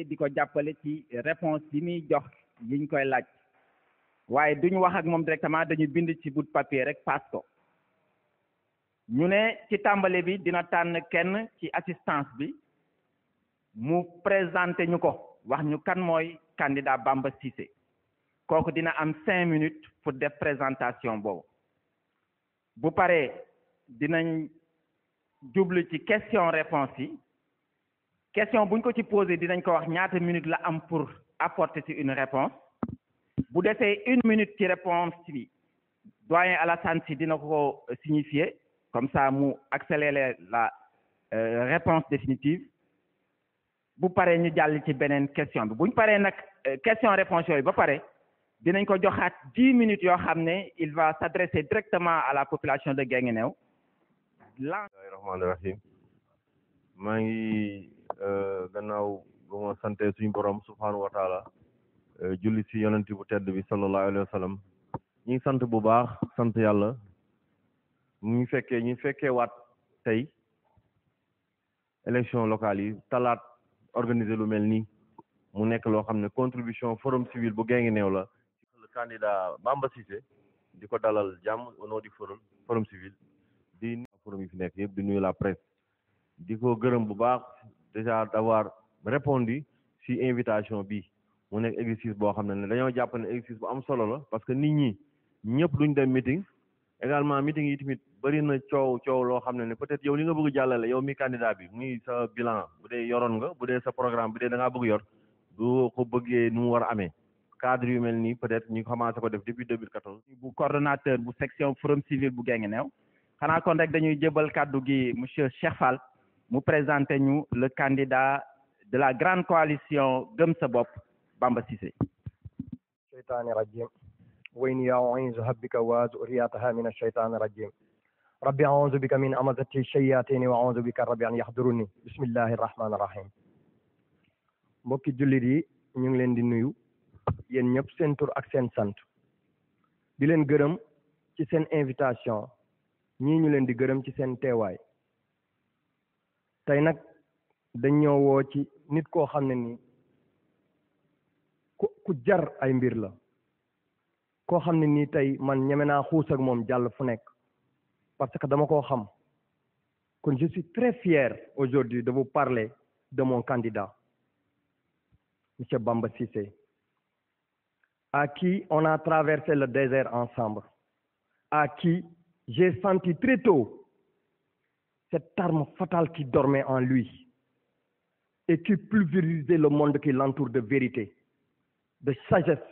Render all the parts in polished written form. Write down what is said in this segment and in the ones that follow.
di ko jàppale ci réponse yi muy jox yiñ koy laaj waaye duñ wax ak moom directement dañu bind ci bout de papier rek paas ko ñu ne ci tàmbali bi dina tànn kenn ci assistance bi mu présenté ñu ko wax ñu kan mooy candidat Bamba Cissé kooku dina am 5 minutes pour def présentation boobu bu paree dinañ jublu ci question réponse yi question buñ ko ci posé dinañ ko wax ñaata minutes la am pour apporter ci une réponse bu desee 1 minute ci réponse bi doyen Alassane Sy dina ko signifier comme ça mu accélérer la réponse définitive bu paree ñu jàll ci beneen question bi buñ paree nag question réponse yooyu ba pare dinañ ko joxaat 10 minutes yoo xam ne il va s'adresser directement à la population de Guinguinéo. bismillahi rahmaani rahim maa ngi gannaaw bu ma sante suñu borom subhaanahu wa taala julli ci yonent bu tedd bi sallallahu alayhi wa sallam ñu ngi sant bu baax sant yàlla ñu fekkee waat tey élection locale yi talaat organiser lu mel nii mu nekk loo xam ne contribution forum civil bu Guinguinéo la le candidat Bamba Cissé di ko dalal jàmm au nom du forum civil di nuyu forum yi fi nekk yëpp di nuyu la presse di ko gërëm bu baax déjà d'avoir répondu ci invitation bi mu nekk exercice boo xam ne dañoo jàpp ne exercice bu am solo la parce que nit ñi ñëpp duñ dem meeting également meeting yi tamit bëri na coow loo xam ne peut-être yow li nga bëgg jàllale yow mi candidat bi muy sa bilan bu dee yoroon nga bu dee sa programme bu dee da ngaa bëgg yor du ko bëggee nu mu war a amee cadre yu mel nii peut-être ñu commencé ko def depuis 2014. bu coordonnateur bu section forum civil bu Guinguinéo xanaa kon rek dañuy jébal kàddu gi monsieur Cheikh Fall mu présenté ñu le candidat de la grande coalition Gëm sa bopp Bamba Cissé. sheytaani rajim وإني أعوذ بك وذريتها من الشيطان الرجيم ربي أعوذ بك من همزة الشياطين وأعوذ بك ربي أن يحضروني بسم الله الرحمن الرحيم mbokki jullit yi ñu ngi leen di nuyu yéen ñëpp seen tur ak seen sant di leen gërëm ci seen invitation ñii ñu leen di gërëm ci seen teewaay tey nag dañ ñoo woo ci nit koo xam ne nii ku jar ay mbir la koo xam ne nii tey man ñeme naa xuus ak moom jàll fu nekk parce que dama koo xam kon je suis très fier aujourd'hui de vous parler de mon candidat monsieur Bamba Cissé à qui on a traversé le désert ensemble à qui j'ai senti très tôt cette arme fatale qui dormait en lui et qui pulvérisait le monde qui l'entoure de vérité de sagesse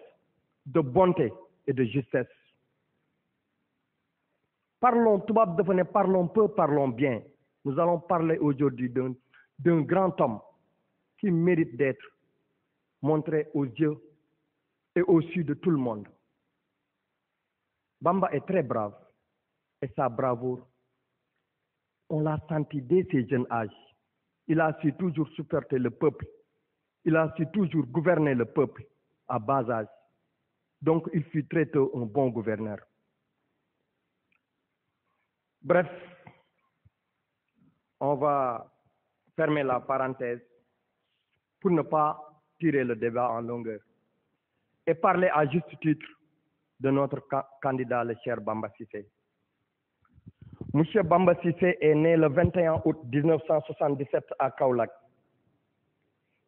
de bonté et de justesse. Parlons, tubaab dafa ne parlons peu, parlons bien. Nous allons parler aujourd'hui d'un grand homme qui mérite d'être montré aux yeux et aux yeux de tout le monde. Bamba est très brave et sa bravoure, on l'a senti dès ses jeunes âges. Il a su toujours supporter le peuple. Il a su toujours gouverner le peuple à bas âge. Donc, il fut très tôt un bon gouverneur. Bref, on va fermer la parenthèse pour ne pas tirer le débat en longueur et parler à juste titre de notre candidat, le cher Bamba Cissé. Monsieur Bamba Cissé est né le 21 août 1977 à Kaolack.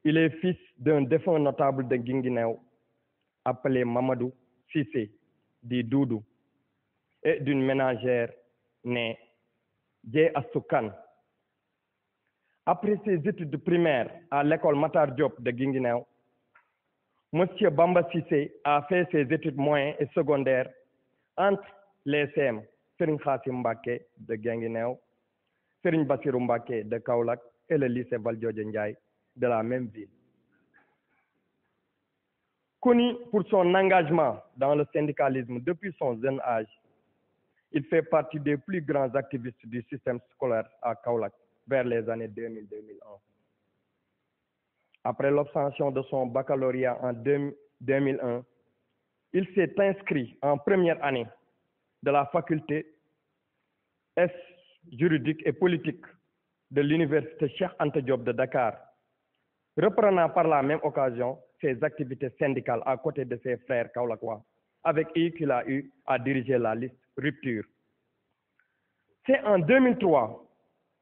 Il est fils d'un défunt notable de Guinguinéo appelé Mamadou Cissé, dit Doudou, et d'une ménagère née Djé Assoukan. Après ses études primaires à l'école Matar Diop de Guinguinéo, monsieur Bamba Cissé a fait ses études moyennes et secondaires entre les CM Serigne Khassim Mbacké de Guinguinéo, Serigne Bassirou Mbacké de Kaolack et le lycée Valdiodio Ndiaye de la même ville. Connu pour son engagement dans le syndicalisme depuis son jeune âge, il fait partie des plus grands activistes du système scolaire à Kaolack vers les années 2000-2001. Après l'obtention de son baccalauréat en 2001, il s'est inscrit en première année de la faculté S juridique et politique de l'université Cheikh Anta Diop de Dakar reprenant par la même occasion ses activités syndicales à côté de ses frères kaolackois, avec qui il a eu à diriger la liste Rupture. C'est en 2003,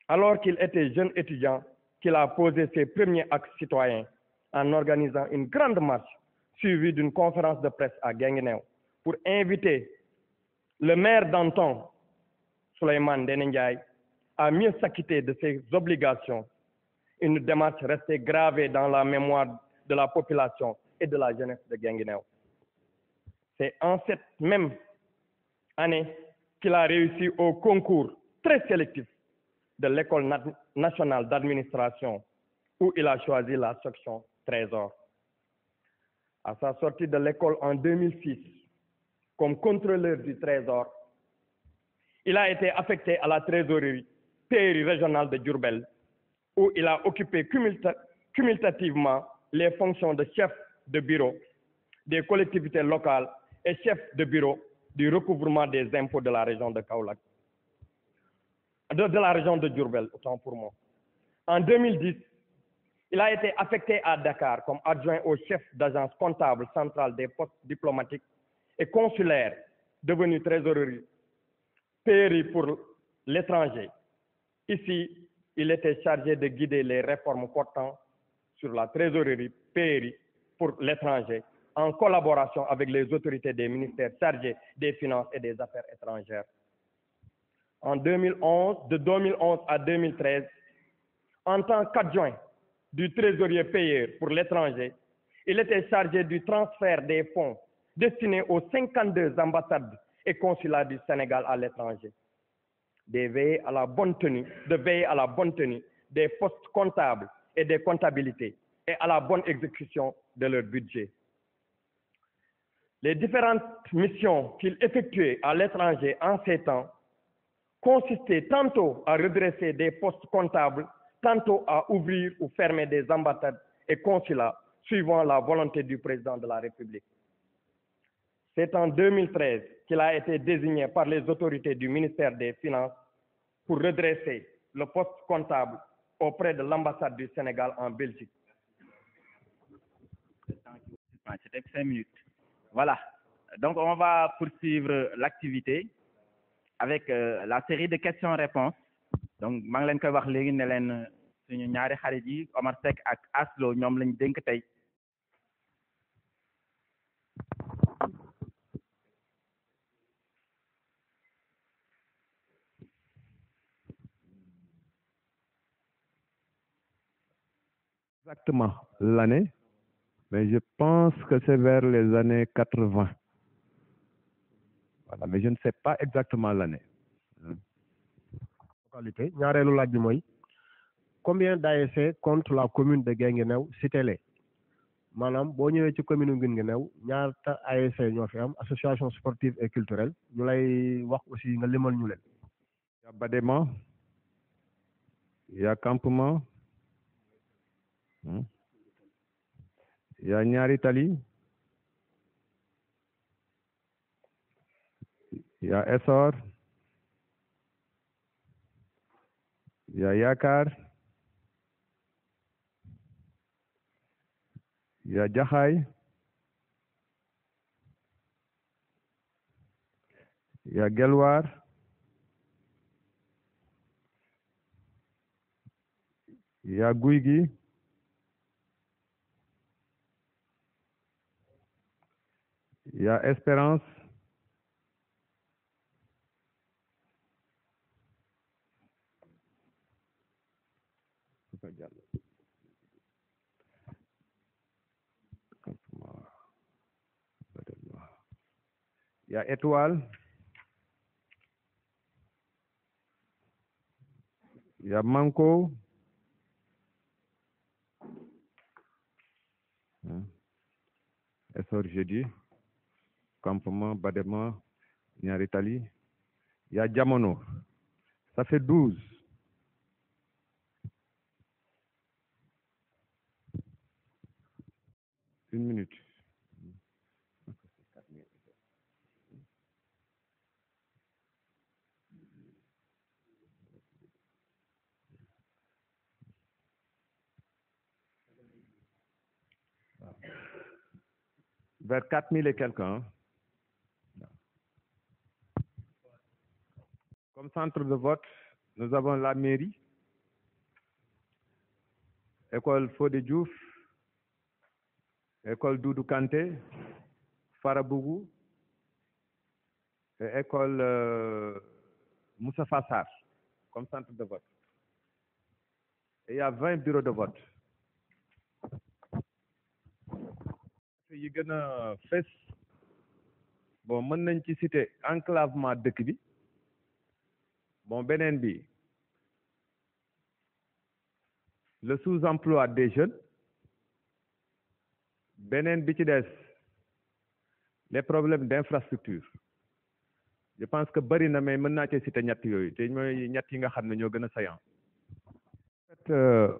alors qu'il était jeune étudiant, qu'il a posé ses premiers actes citoyens en organisant une grande marche suivie d'une conférence de presse à Guinguinéo pour inviter le maire d'Anton, Souleymane Ndéné Ndiaye, à mieux s'acquitter de ses obligations, une démarche restée gravée dans la mémoire de la population et de la jeunesse de Guinguinéo. C'est en cette même année qu'il a réussi au concours très sélectif de l'École nationale d'administration, où il a choisi la section Trésor. À sa sortie de l'école en 2006, comme contrôleur du Trésor, il a été affecté à la trésorerie PRI régionale de Diourbel, où il a occupé cumulativement les fonctions de chef de bureau des collectivités locales et chef de bureau du recouvrement des impôts de la région de Kaolack, de la région de Diourbel, autant pour moi. En 2010, il a été affecté à Dakar comme adjoint au chef d'agence comptable centrale des postes diplomatiques et consulaires, devenu trésorerie PRI pour l'étranger. Ici, il était chargé de guider les réformes portant sur la trésorerie PRI pour l'étranger, en collaboration avec les autorités des ministères chargés des Finances et des Affaires étrangères. En 2011, de 2011 à 2013, en tant qu'adjoint du trésorier payeur pour l'étranger, il était chargé du transfert des fonds destinés aux 52 ambassades et consulats du Sénégal à l'étranger, de veiller à la bonne tenue des postes comptables et des comptabilités et à la bonne exécution de leur budget. Les différentes missions qu'il effectuait à l'étranger en ces temps consistaient tantôt à redresser des postes comptables, tantôt à ouvrir ou fermer des ambassades et consulats, suivant la volonté du président de la République. C'est en 2013 qu'il a été désigné par les autorités du ministère des Finances pour redresser le poste comptable auprès de l'ambassade du Sénégal en Belgique. C'était 5 minutes. Voilà. Donc, on va poursuivre l'activité avec la série de questions-réponses. Donc, maa ngi leen koy wax léegi ne leen suñu ñaari xarit yi Omar Seck ak Aslo ñoom lañ dénk tey. Exactement l'année, mais je pense que c'est vers les années 80. Voilà, mais je ne sais pas exactement l'année. Localité ñaareelu laaj bi mooy combien d'ASC contre la commune de Guinguinéo citez-les maanaam boo ñëwee ci commune Guinguinéo ñaata ASC ñoo fi am association sportive et culturelle ñu lay wax aussi nga limal ñu leen. Il y a Badema, il y a Campement, il y a Ñaari Tali, il y a Essor, il y a Yakar, il y a Jaxaay, il y a Gelwaar, il y a Guigui, il y a Espérance, il y a Étoile, il y a Manko, Essor jeudi, Campement, Badema, Ñaari Tali, il y a Jamono, ça fait 12. Une minute. vers 4000 et quelques, hein. Comme centre de vote, nous avons la mairie, école Fodé Diouf, école Doudou Kanté, Farabougou, et école Moussa Fassar, comme centre de vote. Et il y a 20 bureaux de vote. yi gën a fes bon mën nañ ci citer enclavement dëkk bi bon beneen bi le sous-emploi des jeunes beneen bi ci des les problèmes d'infrastructure je pense que bari na mais mën naa cee citer ñett yooyu te mooy ñett yi nga xam ne ñoo gën a saillant. En fait,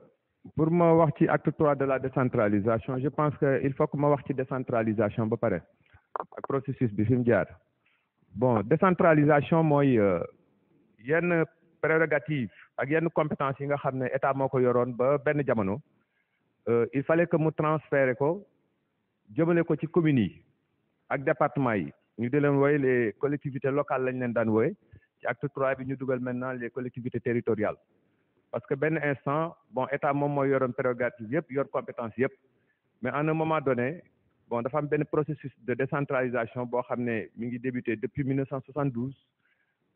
pour ma wax ci acte 3 de la décentralisation je pense que il faut que ma wax ci décentralisation ba pare ak processus bi fi mu jaar bon décentralisation mooy yenn prérogative ak yenn compétence yi nga xam ne état moo ko yoroon ba benn jamono il fallait que mu transférer ko jëmale ko ci communes yi ak département yi ñu di leen wooye les collectivités locales lañ leen daan wooye ci acte 3 bi ñu dugal maintenant les collectivités territoriales parce que benn instant bon état moom mooy yoroon prérogative yëpp yor compétence yëpp mais à un moment donné bon dafa am benn processus de décentralisation boo xam ne mi ngi débuté depuis 1972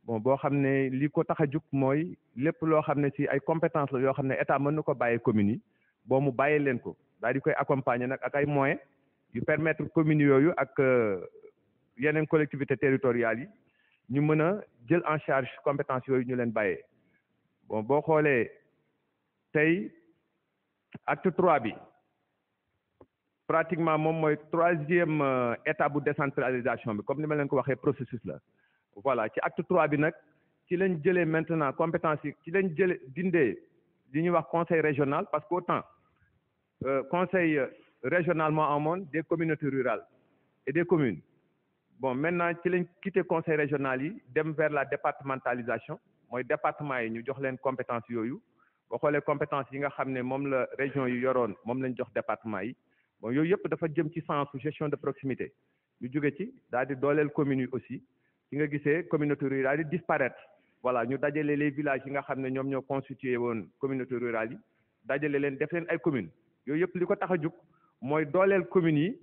bon boo xam ne li ko tax a jug mooy lépp loo xam ne ci ay compétences la yoo xam ne état mën na ko bàyyee communes yi boo mu bàyyee leen ko daal di koy accompagner nag ak ay moyens yu permettre communes yooyu ak yeneen collectivités territoriales yi ñu mën a jël en charge compétences yooyu ñu leen bàyyee bon boo xoolee tey acte 3 bi pratiquement moom mooy troisième étape bu décentralisation bi comme ni ma leen ko waxee processus la voilà ci acte 3 bi nag ci lañ jëlee maintenant compétence yi ci lañ jëlee dindee li ñuy wax conseil régional parce que autant conseil régional moo amoon des communautés rurales et des communes bon maintenant ci lañ quitté conseil régional yi dem vers la départementalisation mooy département yi ñu jox leen compétence yooyu boo xoolee compétence yi nga xam ne moom la région yi yoroon moom lañ jox département yi bon yooyu yëpp dafa jëm ci sens gestion de proximité ñu jóge ci daal di dooleel communes yi aussi ci nga gisee communauté rurale yi disparaître voilà ñu dajale les villages yi nga xam ne ñoom ñoo constitué woon communauté rurale yi dajale leen def leen ay communes yooyu yëpp li ko tax a jug mooy dooleel communes yi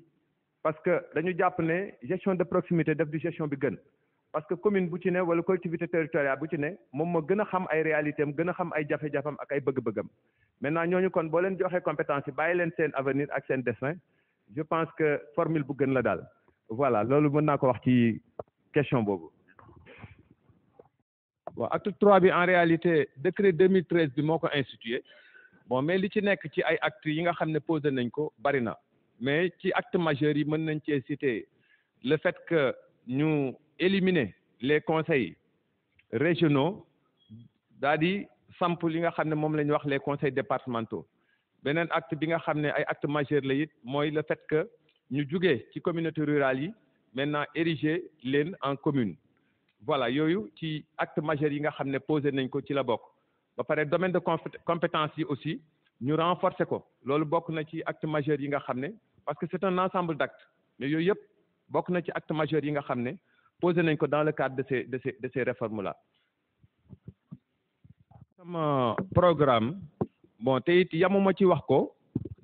parce que dañu jàpp ne gestion de proximité def di gestion bi gën parce que commune bu ci ne wala collectivité territoriale bu ci ne moom moo gën a xam ay réalité am gën a xam ay jafe-jafam ak ay bëgg-bëggam maintenant ñooñu kon boo leen joxee compétence yi bàyyi leen seen avenir ak seen destin je pense que formule bu gën la daal voilà loolu mën naa ko wax ci question boobu. bon acte 3 bi en réalité décret 2013 bi moo ko institué bon mais li ci nekk ci ay actes yi nga xam ne posé nañ ko bari na mais ci acte majeur yi mën nañ cee citer le fait que ñu éliminer les conseils régionaux daal di samp li nga xam ne moom la ñuy wax les conseils départementaux beneen acte bi nga xam ne ay acte majeur la it mooy le fait que ñu jugee ci communauté rurale yi maintenant ériger leen en commune voilà yooyu ci acte majeur yi nga xam ne posé nañ ko ci la bokk ba pare domaine de compétence yi aussi ñu renforcer ko loolu bokk na ci acte majeur yi nga xam ne parce que c'est un ensemble d'actes mais yooyu yëpp bokk na ci acte majeur yi nga xam ne posé nañ ko dans le cadre de ces réformes là. sama programme bon te it yamuma ci wax ko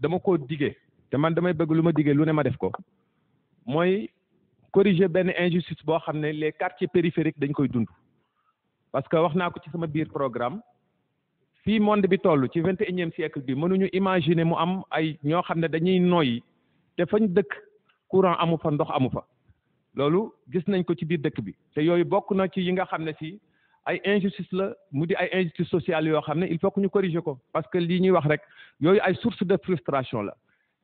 dama ko diggee te man damay bëgg lu ma diggee lu ne ma def ko mooy corriger benn injustice boo xam ne les quartiers périphériques dañ koy dund parce que wax naa ko ci sama biir programme fii monde bi toll ci 21e siècle bi mënuñu imaginer mu am ay ñoo xam ne dañuy noyyi te fañ dëkk courant amu fa ndox amu fa loolu gis nañ ko ci biir dëkk bi te yooyu bokk na ci yi nga xam ne si ay injustice la mu di ay injustice sociale yoo xam ne il faut que ñu corriger ko parce que lii ñuy wax rek yooyu ay source de frustration la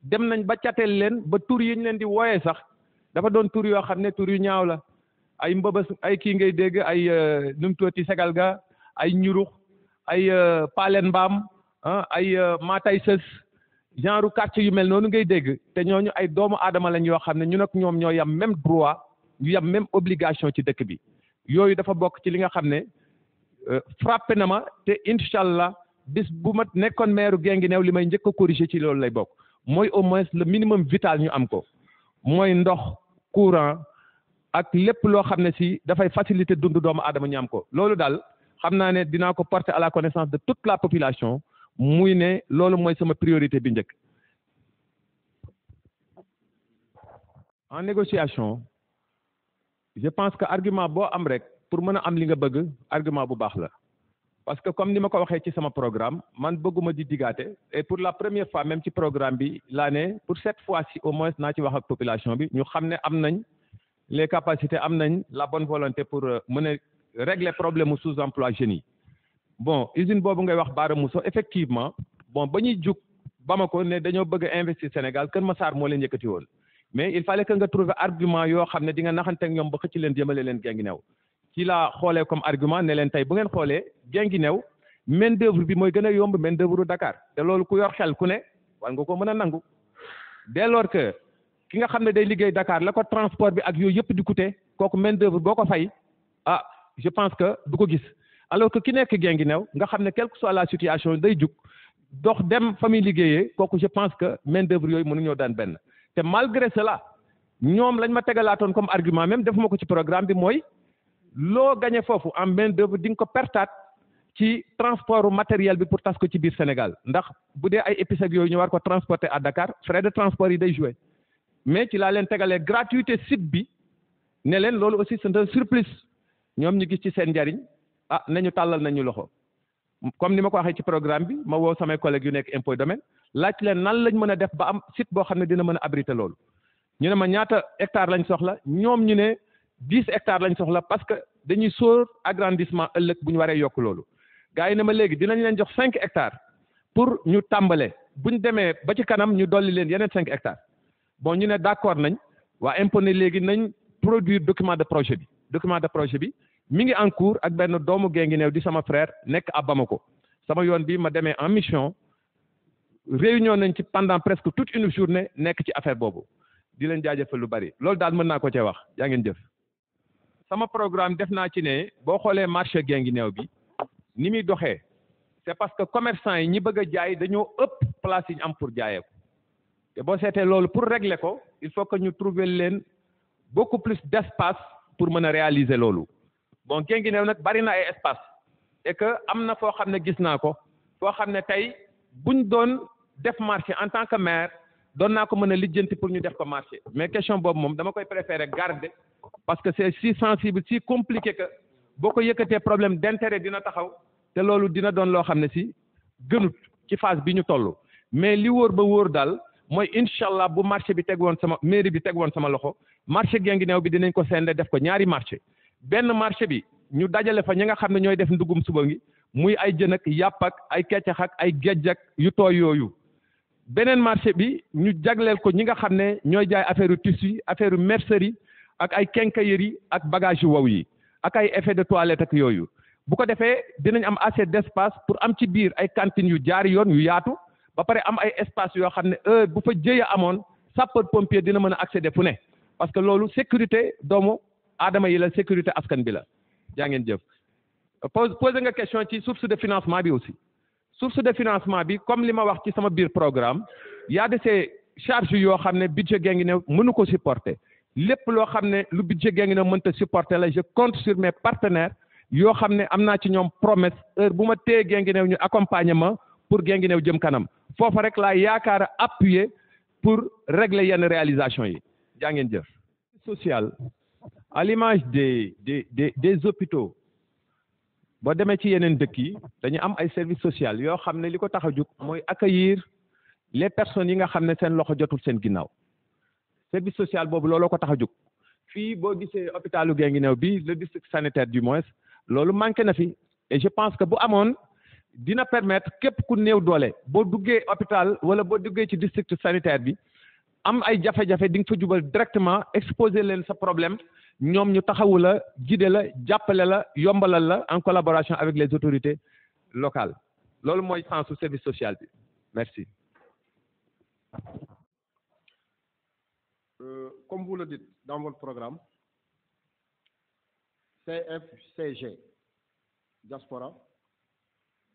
dem nañ ba cateel leen ba tur yi ñu leen di wooyee sax dafa doon tur yoo xam ne tur yu ñaaw la ay mbëbës ay kii ngay dégg ay num tuuti segal ga ay ñurux ay paleen mbaam ay maatay sës genre quartier yu mel noonu ngay dégg te ñooñu ay doomu aadama lañ yoo xam ne ñun ak ñoom ñoo yam même droit ñu yam même obligation ci dëkk bi yooyu dafa bokk ci li nga xam ne frappé na ma te incha allah bis bu ma nekkoon maire Guinguinéo li may njëkk a corriger ci loolu lay bokk mooy au moins le minimum vital ñu am ko mooy ndox courant ak lépp loo xam ne si dafay faciliter dundu doomu aadama ñu am ko loolu daal xam naa ne dinaa ko porter à la connaissance de toute la population muy ne loolu mooy sama priorité bi njëkk. En négociation je pense que argument boo am rek pour mën a am li nga bëgg argument bu baax la parce que comme ni ma ko waxee ci sama programme man bëgguma di digaate et pour la première fois même ci programme bi laa ne pour cette fois-ci au moins naa ci wax ak population bi ñu xam ne am nañ les capacités am nañ la bonne volonté pour mën a régler problème mu sous-emploi jeunes yi bon usine boobu ngay wax Baara Mousso effectivement bon ba ñuy jug Bamako ne dañoo bëgg a investir Sénégal Kër Massar moo leen yëkkati woon mais il fallait que nga trouver argument yoo xam ne di nga naxante ak ñoom ba xëcc leen jëmale leen Guinguinéo ci laa xoolee comme argument ne leen tey bu ngeen xoolee Guinguinéo main d'œuvre bi mooy gën a yomb main d'œuvre Dakar te loolu ku yor xel ku ne war nga ko mën a nangu dès lors que ki nga xam ne day liggéey Dakar la ko transport bi ak yooyu yëpp di coûter kooku main d'œuvre boo ko fay ah je pense que du ko gis alors que ki nekk Guinguinéo nga xam ne quelle que soit la situation day jug dox dem fa muy liggéeyee kooku je pense que main d'œuvre yooyu mënuñoo daan benn te malgré cela ñoom lañ ma tegalaatoon comme argument même defuma ko ci programme bi mooy loo gagné foofu en main d'œuvre di nga ko pertaat ci transport matériel bi pour tas ko ci biir Sénégal ndax bu dee ay épices ak yooyu ñu war ko transporter à Dakar frais de transport yi day jouer mais ci laa leen tegalee gratuité site bi ne leen loolu aussi c'est un surplus ñoom ñu gis ci seen njariñ ah nañu tàllal nañu loxo comme ni ma ko waxee ci programme bi ma woo samay collègues yu nekk impôt domaine laaj leen nan lañ mën a def ba am site boo xam ne dina mën a abriter loolu ñu ne ma ñaata hectares lañ soxla ñoom ñu ne 10 hectares lañ soxla parce que dañuy sóor agrandissement ëllëg bu ñu waree yokk loolu gars yi ne ma léegi dinañ leen jox 5 hectares pour ñu tàmbale bu ñu demee ba ci kanam ñu dolli leen yeneen 5 hectares bon ñu ne d'accord nañ waa impôt ne léegi nañ produire document de projet bi mi ngi en cours ak benn doomu Guinguinéo di sama frère nekk à Bamako sama yoon bi ma demee en mission réunion nañ ci pendant presque toute une journée nekk ci affaire boobu di leen jaajëfal lu bari loolu daal mën naa ko cee wax yaa ngeen jëf. sama programme def naa ci ne boo xoolee marché Guinguinéo bi ni muy doxee c'est parce que commerçant yi ñi bëgg a jaay dañoo ëpp place yi ñu am pour jaayee ko te boo seetee loolu pour régler ko il faut que ñu trouver leen beaucoup plus d'espace pour mën a réaliser loolu. bon Guinguinéo nag bari na ay espace et que am na foo xam ne gis naa ko foo xam ne tey buñ doon def marché en tant que maire doon naa ko mën a lijjanti pour ñu def ko marché mais question boobu moom dama koy préférer garder parce que c'est si sensible si compliqué que boo ko yëkkatee problème d'intérêt dina taxaw te loolu dina doon loo xam ne si gënut ci phase bi ñu toll mais li wóor ba wóor daal mooy incha allah bu marché bi teg woon sama mairie bi teg woon sama loxo marché Guinguinéo bi dinañ ko sende def ko ñaari marché benn marché bi ñu dajale fa ñi nga xam ne ñooy def ndugum suba ngi muy ay jën ak yàpp ak ay keccax ak ay géej ak yu tooy yooyu beneen marché bi ñu jagleel ko ñi nga xam ne ñooy jaay affaire tissu affaire mercerie ak ay quincaillerie ak bagage yu wow yi ak ay effet de toilette ak yooyu bu ko defee dinañ am assez d'espace pour am ci biir ay cantines yu jaari yoon yu yaatu ba pare am ay espace yoo xam ne heure bu fa jëye amoon sapeur pompier dina mën a accéder fu ne parce que loolu sécurité doomu aadama yi la sécurité askan bi la jaa ngeen jëf posé nga question ci source de financement bi aussi source de financement bi comme li ma wax ci sama biir programme y a de ces charges yoo xam ne budget Guinguinéo mënu ko supporter lépp loo xam ne lu budget Guinguinéo mënta supporter la je compte sur mes partenaires yoo xam ne am naa ci ñoom promesse heure bu ma téye Guinguinéo ñu accompagner ma pour Guinguinéo jëm kanam foofa rek laa yaakaar a appuyer pour régler yenn réalisation yi jaa ngeen jëf social à l'image des hôpitaux boo demee ci yeneen dëkk yi dañu am ay services sociaux yoo xam ne li ko tax a jóg mooy accueillir les personnes yi nga xam ne seen loxo jotul seen ginnaaw service social boobu looloo ko tax a jóg fii boo gisee hôpitalu Guinguinéo bi le district sanitaire du moins loolu manqué na fi et je pense que bu amoon dina permettre képp ku néew doole boo duggee hôpital wala boo duggee ci district sanitaire bi am ay jafe-jafe di nga fa jubal directement exposer leen sa problème ñoom ñu taxawu la guider la jàppale la yombalal la en collaboration avec les autorités locales loolu mooy sensu service social bi merci. Comme vous le dites dans votre programme, CFCG Diaspora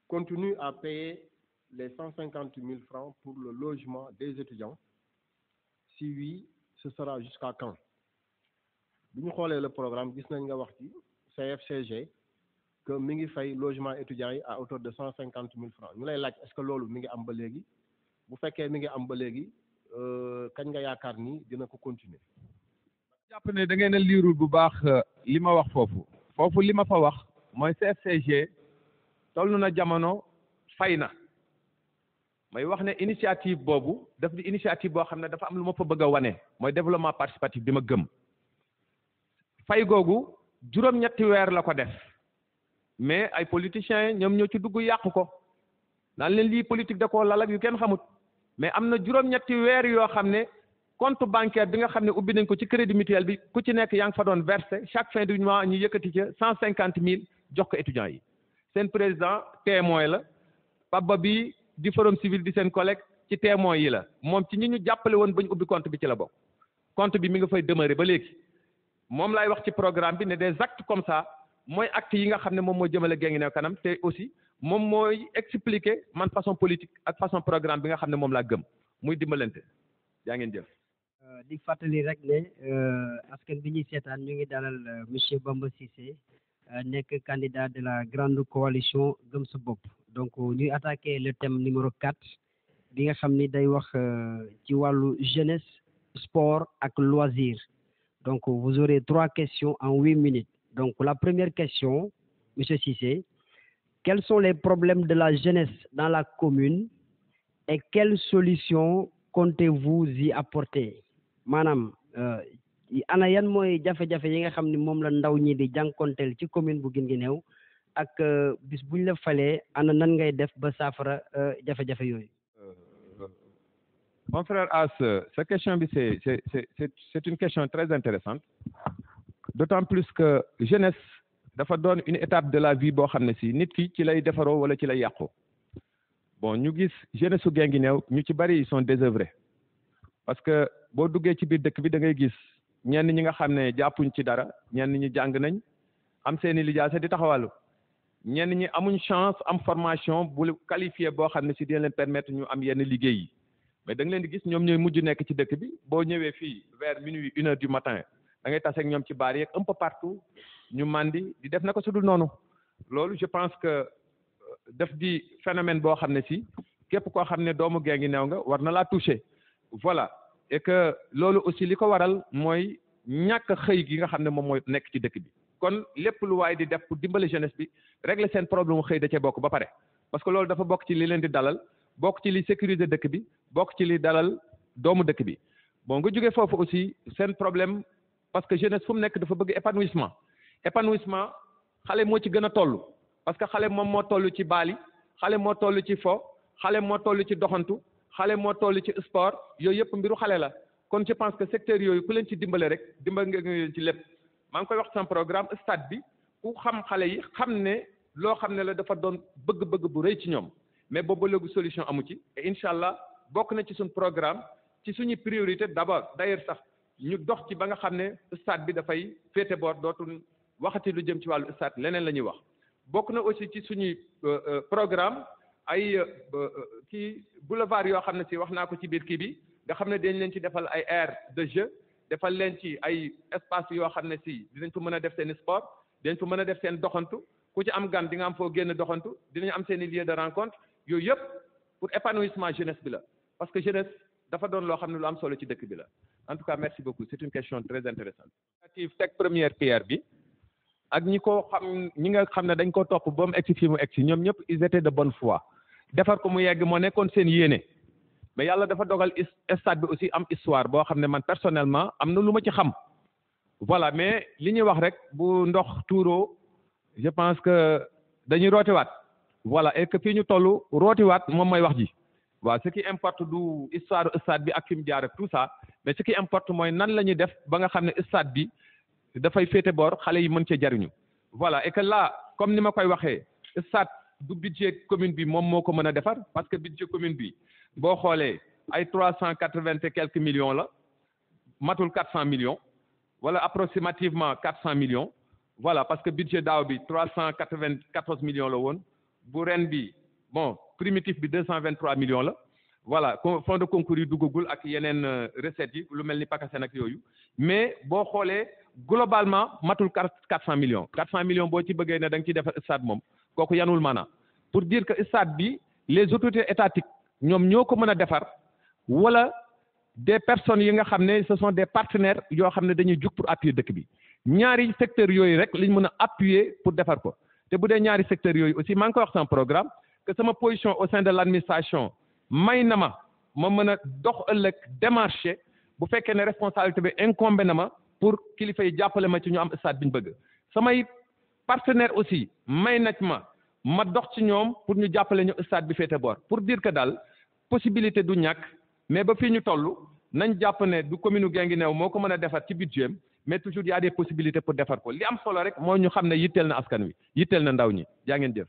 continue à payer les 150 000 francs pour le logement des étudiants. Si oui, ce sera jusqu'à quand bi ñu xoolee le programme gis nañ nga wax ci CFCG que mi ngi fay logement étudiants yi à hauteur de 150 000 francs ñu lay laaj est-ce que loolu mi ngi am ba léegi bu fekkee mi ngi am ba léegi kañ nga yaakaar ni dina ko continuer. jàpp ne da ngeen a liirul bu baax li ma wax foofu li ma fa wax mooy CFCG toll na jamono fay na may wax ne initiative boobu daf di initiative boo xam ne dafa am lu ma fa bëgg a wane mooy développement participatif bi ma gëm fay googu juróom-ñetti weer la ko def mais ay politiciens ñoom ñoo ci dugg yàq ko naan leen lii politique da koo lal ak yu kenn xamut mais am na juróom-ñetti weer yoo xam ne compte bancaire bi nga xam ne ubbi nañ ko ci crédit mutuel bi ku ci nekk yaa ngi fa doon verser chaque fin du mois ñu yëkkati ca 150 000 jox ko étudiants yi seen président témoin la Pabba bi di forum civil di seen collègue ci témoin yi la moom ci ñi ñu jàppale woon ba ñu ubbi compte bi ci la bokk compte bi mi nga fay demeurer ba léegi moom laay wax ci programme bi ne des actes comme ça mooy actes yi nga xam ne moom moo jëmale Guinguinéo kanam te aussi moom mooy expliquer man façon politique ak façon programme bi nga xam ne moom laa gëm muy dimbalante yaa ngeen jëf. di fàttali rek ne askan bi ñuy seetaan ñu ngi dalal monsieur Bamba Cissé nekk candidat de la grande coalition Gëm Sa Bopp donc ñuy attaquer le thème numéro 4 bi nga xam ni day wax ci wàllu jeunesse sport ak loisir donc vous aurez 3 questions en 8 minutes donc la première question monsieur Cissé quels sont les problèmes de la jeunesse dans la commune et quelles solutions comptez-vous y apporter maanaam ana yan mooy jafe-jafe yi nga xam ni moom la ndaw ñi di jànkonteel ci commune bu Guinguinéo ak bis buñ la falee ana nan ngay def ba saafara jafe-jafe yooyu. Mon frère As, cette question bi c'est une question très intéressante d'autant plus que jeunesse dafa doon une étape de la vie boo xam ne si nit ki ci lay defaroo wala ci lay yàqoo bon ñu gis jeunesse su Guinguinéo ñu ci bari ils sont désœuvrés parce que boo duggee ci biir dëkk bi da ngay gis ñenn ñi nga xam ne jàppuñ ci dara ñenn ñi jàng nañ am seeni lijaasa di taxawalu ñenn ñi amuñ chance am formation bu qualifié boo xam ne si dina leen permettre ñu am yenn liggéey yi mais da nga leen di gis ñoom ñooy mujj nekk ci dëkk bi boo ñëwee fii vers minuit 1 heure du matin da ngay tase ak ñoom ci baar yeeg un peu partout ñu mandi di def naka su dul noonu loolu je pense que def di phénomène boo xam ne si képp koo xam ne doomu Guinguinéo nga war na laa toucher voilà et que loolu aussi li ko waral mooy ñàkk xëy gi nga xam ne moom mooy nekk ci dëkk bi kon lépp lu waaye di def pour dimbali jeunesse bi régler seen problème xëy da cee bokk ba pare parce que loolu dafa bokk ci li leen di dalal bokk ci li sécuriser dëkk bi bokk ci li dalal doomu dëkk bi bon nga jógee foofu aussi seen problème parce que jeunesse fu mu nekk dafa bëgg épanouissement xale moo ci gën a toll parce que xale moom moo toll ci baali xale moo toll ci fo xale moo toll ci doxantu xale moo toll ci sport yooyu yëpp mbiru xale la kon je pense que secteur yooyu ku leen ci dimbale rek dimbal nga leen ci lépp maa ngi koy wax sama programme stade bi ku xam xale yi xam ne loo xam ne la dafa doon bëgg-bëgg bu rëy ci ñoom mais boobu léegi solution amu ci et incha allah bokk na ci suñ programme ci suñu priorité d'abord d'ailleurs sax ñu dox ci ba nga xam ne stade bi dafay féete boor dootul waxati lu jëm ci wàllu stade leneen la ñuy wax bokk na aussi ci suñuy programme ay kii boulevard yoo xam ne si wax naa ko ci biir kii bi nga xam ne dañ leen ci defal ay aire de jeu defal leen ci ay espace yoo xam ne si dinañ fa mën a def seen sport dinañ fa mën a def seen doxantu ku ci am gan di nga am foo génn doxantu dinañ am seen i lieu de rencontre yooyu yëpp pour épanouissement jeunesse bi la parce que jeunesse dafa doon loo xam ne lu am solo ci dëkk bi la en tout cas merci beaucoup c'est une question très intéressante teg première pierre bi ak ñi ko xam ñi nga xam ne dañ ko topp ba mu egsi fii mu egsi ñoom ñëpp ils étaient de bonne foi defar ko mu yegg moo nekkoon seen yéene mais yàlla dafa dogal stade bi aussi am histoire boo xam ne man personnellement am na lu ma ci xam voilà mais li ñuy wax rek bu ndox tuuroo je pense que dañuy rootiwaat voilà et que fii ñu toll rootiwaat moom mooy wax ji waaw ce qui importe du histoire stade bi ak fi mu jaar ak tout ça mais ce qui importe mooy nan la ñuy def ba nga xam ne stade bi dafay féete boor xale yi mën cee jariñu voilà et que là comme ni ma koy waxee stade du budget commune bi moom moo ko mën a defar parce que budget commune bi boo xoolee ay 380 et quelques millions la matul 400 millions wala approximativement 400 millions voilà parce que budget daaw bi 394 millions la woon bu ren bi bon primitif bi 223 millions la voilà fonds de concours yi duggagul ak yeneen recettes yi lu mel ni PACASEN ak yooyu mais boo xoolee globalement matul 400 millions 400 millions boo ci bëggee ne da nga ciy defar stade moom kooku yanul maana pour dire que stade bi les autorités étatiques ñoom ñoo ko mën a defar wala des personnes yi nga xam ne ce sont des partenaires yoo xam ne dañuy jug pour appuyer dëkk bi ñaari secteurs yooyu rek liñ mën a appuyer pour defar ko te bu dee ñaari secteurs yooyu aussi maa ngi koy wax sama programme que sama position au sein de l'administration may na ma mën a dox ëllëg démarché bu fekkee ne responsabilité bi incombé na ma pour kilifa yi jàppale ma ci ñu am stade bi ñu bëgg samay partenaire aussi may na ma dox ci ñoom pour ñu jàppale ñu stade bi féete boor pour dire que daal possibilité du ñàkk mais ba fii ñu toll nañ jàpp ne du commune Guinguinéo moo ko mën a defar ci budget mais toujours y a des possibilités pour defar ko li am solo rek moo ñu xam ne yitteel na askan wi yitteel na ndaw ñi jaa ngeen jëf.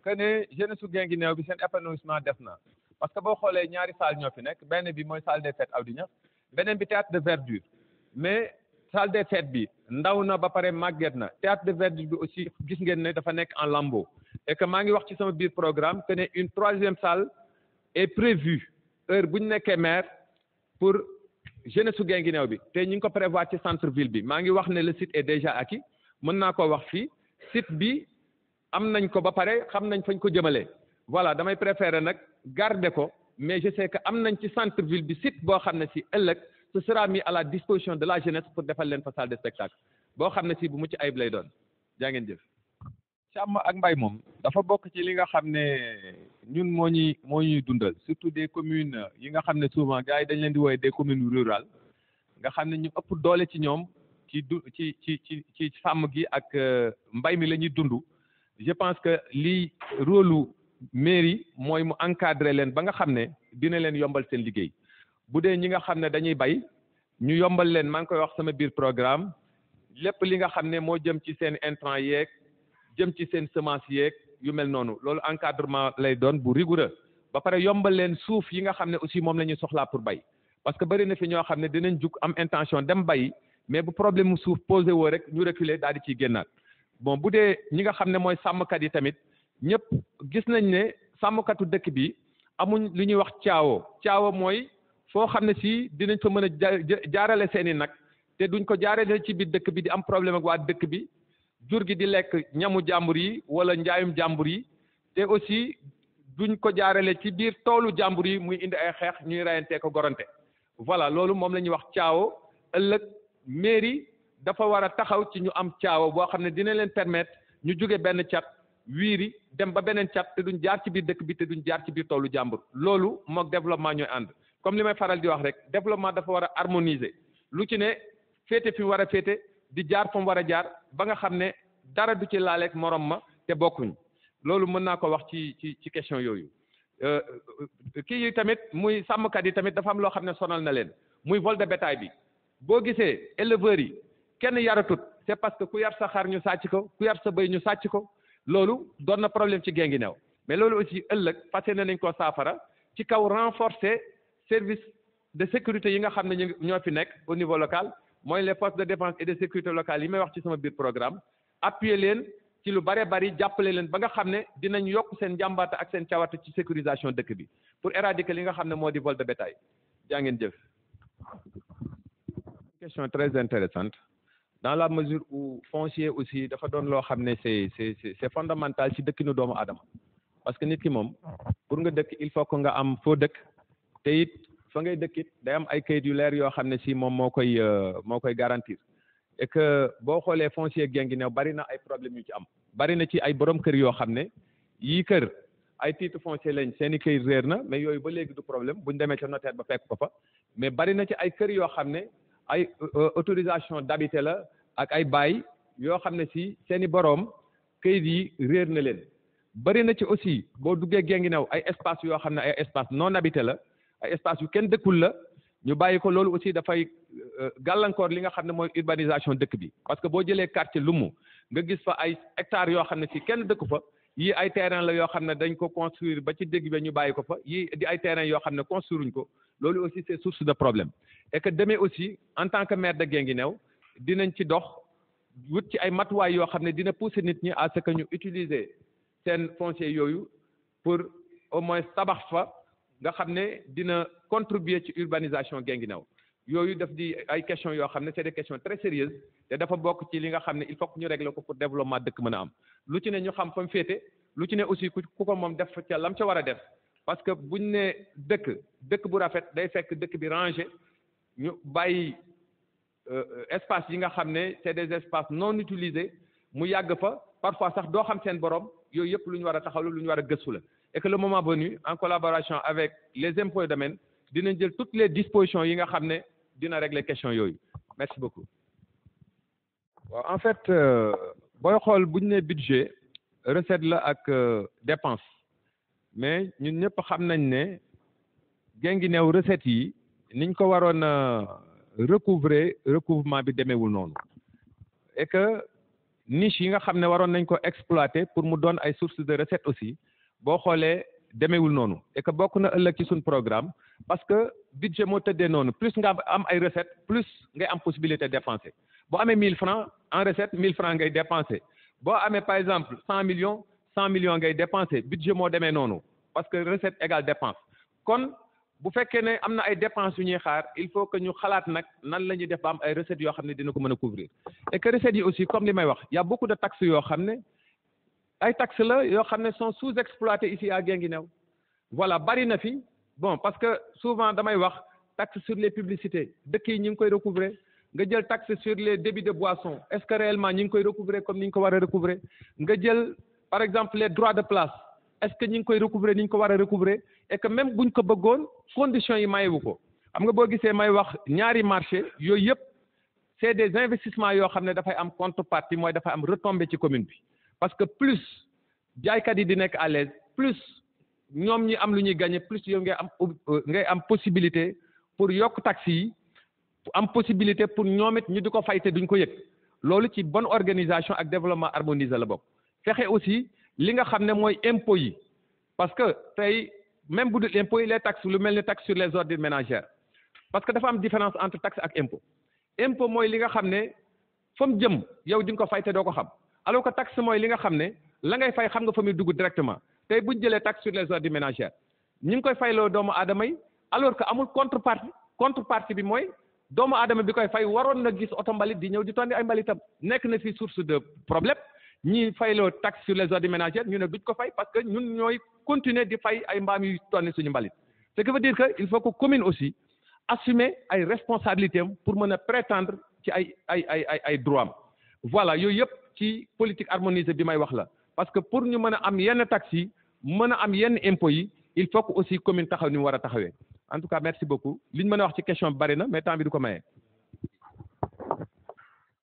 que ne jeunesse su Guinguinéo bi seen épanouissement def na parce que boo xoolee ñaari salle ñoo fi nekk benn bi mooy salle des fêtes Abdou Niass beneen bi théâtre de verdure mais salle des fêtes bi ndaw na ba pare màgget na théâtre de verdure bi aussi gis ngeen ne dafa nekk en lambeau et que maa ngi wax ci sama biir programme que ne une troisième salle est prévue heure bu ñu nekkee maire pour jeunesse su Guinguinéo bi te ñu ngi ko prévoir ci centre ville bi maa ngi wax ne le site est déjà acquis mën naa ko wax fii site bi am nañ ko ba pare xam nañ fañ ko jëmale voilà damay préférer nag garder ko mais je sais que am nañ ci centre ville bi site boo xam ne si ëllëg ce sera mis à la disposition de la jeunesse pour defal leen fa salle de spectacle boo xam ne si bu mucc ayib lay doon jaa ngeen jëf. càmm ak mbay moom dafa bokk ci li nga xam ne ñun moo ñuy dundal surtout des communes yi nga xam ne souvent gars yi dañ leen di woowee des communes rurales nga xam ne ñu ëpp doole ci ñoom ci sàmm gi ak mbay mi la ñuy dund je pense que lii rôle mairie mooy mu encadrer leen ba nga xam ne dina leen yombal seen liggéey bu dee ñi nga xam ne dañuy bay ñu yombal leen maa ngi koy wax sama biir programme lépp li nga xam ne moo jëm ci seen intrant yeeg jëm ci seen semence yeeg yu mel noonu loolu encadrement lay doon bu rigoureux ba pare yombal leen suuf yi nga xam ne aussi moom la ñuy soxlaa pour bay parce que bëri na fi ñoo xam ne dinañ jug am intention dem bay mais bu problème mu suuf posé woo rek ñu reculer daal di ciy génnaat bon bu dee ñi nga xam ne mooy sàmmkat yi tamit ñëpp gis nañ ne sàmmkatu dëkk bi amuñ lu ñuy wax caawo mooy foo xam ne si dinañ fa mën a jaarale seeni nag te duñ ko jaarale ci biir dëkk bi di am problème ak waa dëkk bi jur gi di lekk ñamu jàmbur yi wala njaayum jàmbur yi te aussi duñ ko jaarale ci biir toolu jàmbur yi muy indi ay xeex ñuy rayantee ko gorante voilà loolu moom la ñuy wax caawo ëllëg mairie dafa war a taxaw ci ñu am caawo boo xam ne dina leen permettre ñu jóge benn cat wiiri dem ba beneen cat te duñ jaar ci biir dëkk bi te duñ jaar ci biir toolu jàmbur loolu mook développement ñooy ànd comme li may faral di wax rek développement dafa war a harmoniser lu ci ne féete fi mu war a féete di jaar fa mu war a jaar ba nga xam ne dara du ci laaleeg morom ma te bokkuñ loolu mën naa ko wax ci question yooyu kii yi tamit muy sàmmkat yi tamit dafa am loo xam ne sonal na leen muy vol de bétail bi boo gisee éleveurs yi kenn yaratut c'est parce que ku yar sa xar ñu sàcc ko ku yar sa bëy ñu sàcc ko loolu doon na problème ci Guinguinéo mais loolu aussi ëllëg fas yéene nañ ko saafara ci kaw renforcer service de sécurité yi nga xam ne ñoo fi nekk au niveau local mooy les forces de défense et de sécurité locale yi may wax ci sama biir programme appuyer leen ci lu bare bari jàppale leen ba nga xam ne dinañ yokk seen njàmbaata ak seen cawarte ci sécurisation dëkk bi pour éradiquer li nga xam ne moo di vol de bétail jaa ngeen jëf. Question très intéressante dans la mesure où foncier aussi dafa doon loo xam ne c'est fondamental ci dëkkinu doomu aadama parce que nit ki moom pour nga dëkk il faut que nga am foo dëkk te it fa ngay dëkk it day am ay kayit yu leer yoo xam ne si moom moo koy garantir et que boo xoolee foncier Guinguinéo bari na ay problèmes yu ci am bari na ci ay borom kër yoo xam ne yii kër ay titre foncier lañ seen i kayit réer na mais yooyu ba léegi du problème buñ demee ca notaire ba fekk ko fa mais bari na ci ay kër yoo xam ne ay autorisation d'habiter la ak ay bail yoo xam ne si seen i boroom kayit yi réer na leen bari na ci aussi boo duggee Guinguinéo ay espace yoo xam ne ay espace non habité la ay espace yu kenn dëkkul la ñu bàyyi ko loolu aussi dafay gàllankoor li nga xam ne mooy urbanisation dëkk bi parce que boo jëlee quartier Lumu nga gis fa ay hectares yoo xam ne si kenn dëkku fa yii ay terrain la yoo xam ne dañ ko construire ba ci dégg ba ñu bàyyi ko fa yii di ay terrain yoo xam ne construiruñ ko loolu aussi c'est source de problème et que demain aussi en tant que maire de Guinguinéo dinañ ci dox wut ci ay matuwaay yoo xam ne dina pousser nit ñi à ce que ñu utiliser seen foncier yooyu pour au moins tabax fa nga xam ne dina contribuer ci urbanisation Guinguinéo yooyu daf di ay questions yoo xam ne c'est des questions très sérieuses te dafa bokk ci li nga xam ne il faut que ñu régler ko pour développement dëkk mën a am lu ci ne ñu xam fa mu féete lu ci ne aussi ku ko moom def ca lam ca war a def parce que buñ ne dëkk bu rafet day fekk dëkk bi rangé ñu bàyyi espace yi nga xam ne c'est des espaces non utilisés mu yàgg fa parfois sax doo xam seen borom yooyu yëpp lu ñu war a taxawlu lu ñu war a gëstu la et que le moment venu en collaboration avec les impôts et domaines dinañ jël toutes les dispositions yi nga xam ne dina régler question yooyu merci beaucoup. waaw en fait booy xool bu ñu nee budget recette la ak dépense mais ñun ñëpp xam nañ ne Guinguinéo recettes yi niñ ko waroon recouvrement bi demeewul noonu et que niche yi nga xam ne waroon nañ ko exploiter pour mu doon ay sources de recettes aussi boo xoolee demeewul noonu et que bokk na ëllëg ci suñ programme parce que budget moo tëddee noonu plus nga am ay recettes plus ngay am possibilité de dépenser boo amee 1000 francs en recette 1000 francs ngay dépenser boo amee par exemple 100 millions ngay dépenser budget moo demee noonu parce que recette égale dépense kon bu fekkee ne am na ay dépenses yu ñuy xaar il faut que ñu xalaat nag nan la ñuy def ba am ay recettes yoo xam ne dina ko mën a couvrir et que recettes yi aussi comme li may wax y a beaucoup de taxes yoo xam ne ay taxes la yoo xam ne sont sous-exploitées ici à Guinguinéo voilà bari na fi bon parce que souvent damay wax taxe sur les publicités dëkk yi ñu ngi koy recouvrer nga jël taxe sur les débits de boissons est-ce que réellement ñu ngi koy recouvrer comme ni ñu ko war a recouvrer nga jël par exemple les droits de place est-ce que ñu ngi koy recouvrer ni ñu ko war a recouvrer et que même buñ ko bëggoon conditions yi mayewu ko xam nga boo gisee may wax ñaari marché yooyu yëpp c'est des investissements yoo xam ne dafay am contrepartie mooy dafay am retombée ci commune bi parce que plus jaaykat yi di nekk à l'aise plus ñoom ñi am lu ñuy gagner plus yow ngay am possibilité pour yokk taxes yi am possibilité pour ñoom it ñu di ko fay te duñ ko yëg loolu ci bonne organisation ak développement harmonisé la bokk fexe aussi li nga xam ne mooy impôts yi parce que tey même bu dul impôts yi les taxes lu mel ni taxe sur les ordures ménagères parce que dafa am différence entre taxe ak impôt mooy li nga xam ne fa mu jëm yow di nga ko fay te doo ko xam alors que taxe mooy li nga xam ne la ngay fay xam nga fa muy dugg directement tey buñ jëlee taxe sur les ordures ménagères ñu ngi koy fayloo doomu aadama yi alors que amul contrepartie bi mooy doomu aadama bi koy fay waroon na gis oto mbalit di ñëw di tondi ay mbalitam nekk na fi source de problème ñi fayloo taxe sur les ordures ménagères ñu ne duñ ko fay parce que ñun ñooy continuer di fay ay mbaam yu tonni suñu mbalit ce qui veut dire que il faut que commune aussi assumer ay responsabilités am pour mën a prétendre ci ay droit am voilà yooyu yëpp ci politique harmonisée bi may wax la parce que pour ñu mën a am yenn taxes yi mën a am yenn impôts yi il faut que aussi commune taxaw ni mu war a taxawee en tout cas merci beaucoup li ñu mën a wax ci question bi bari na mais temps bi du ko maye.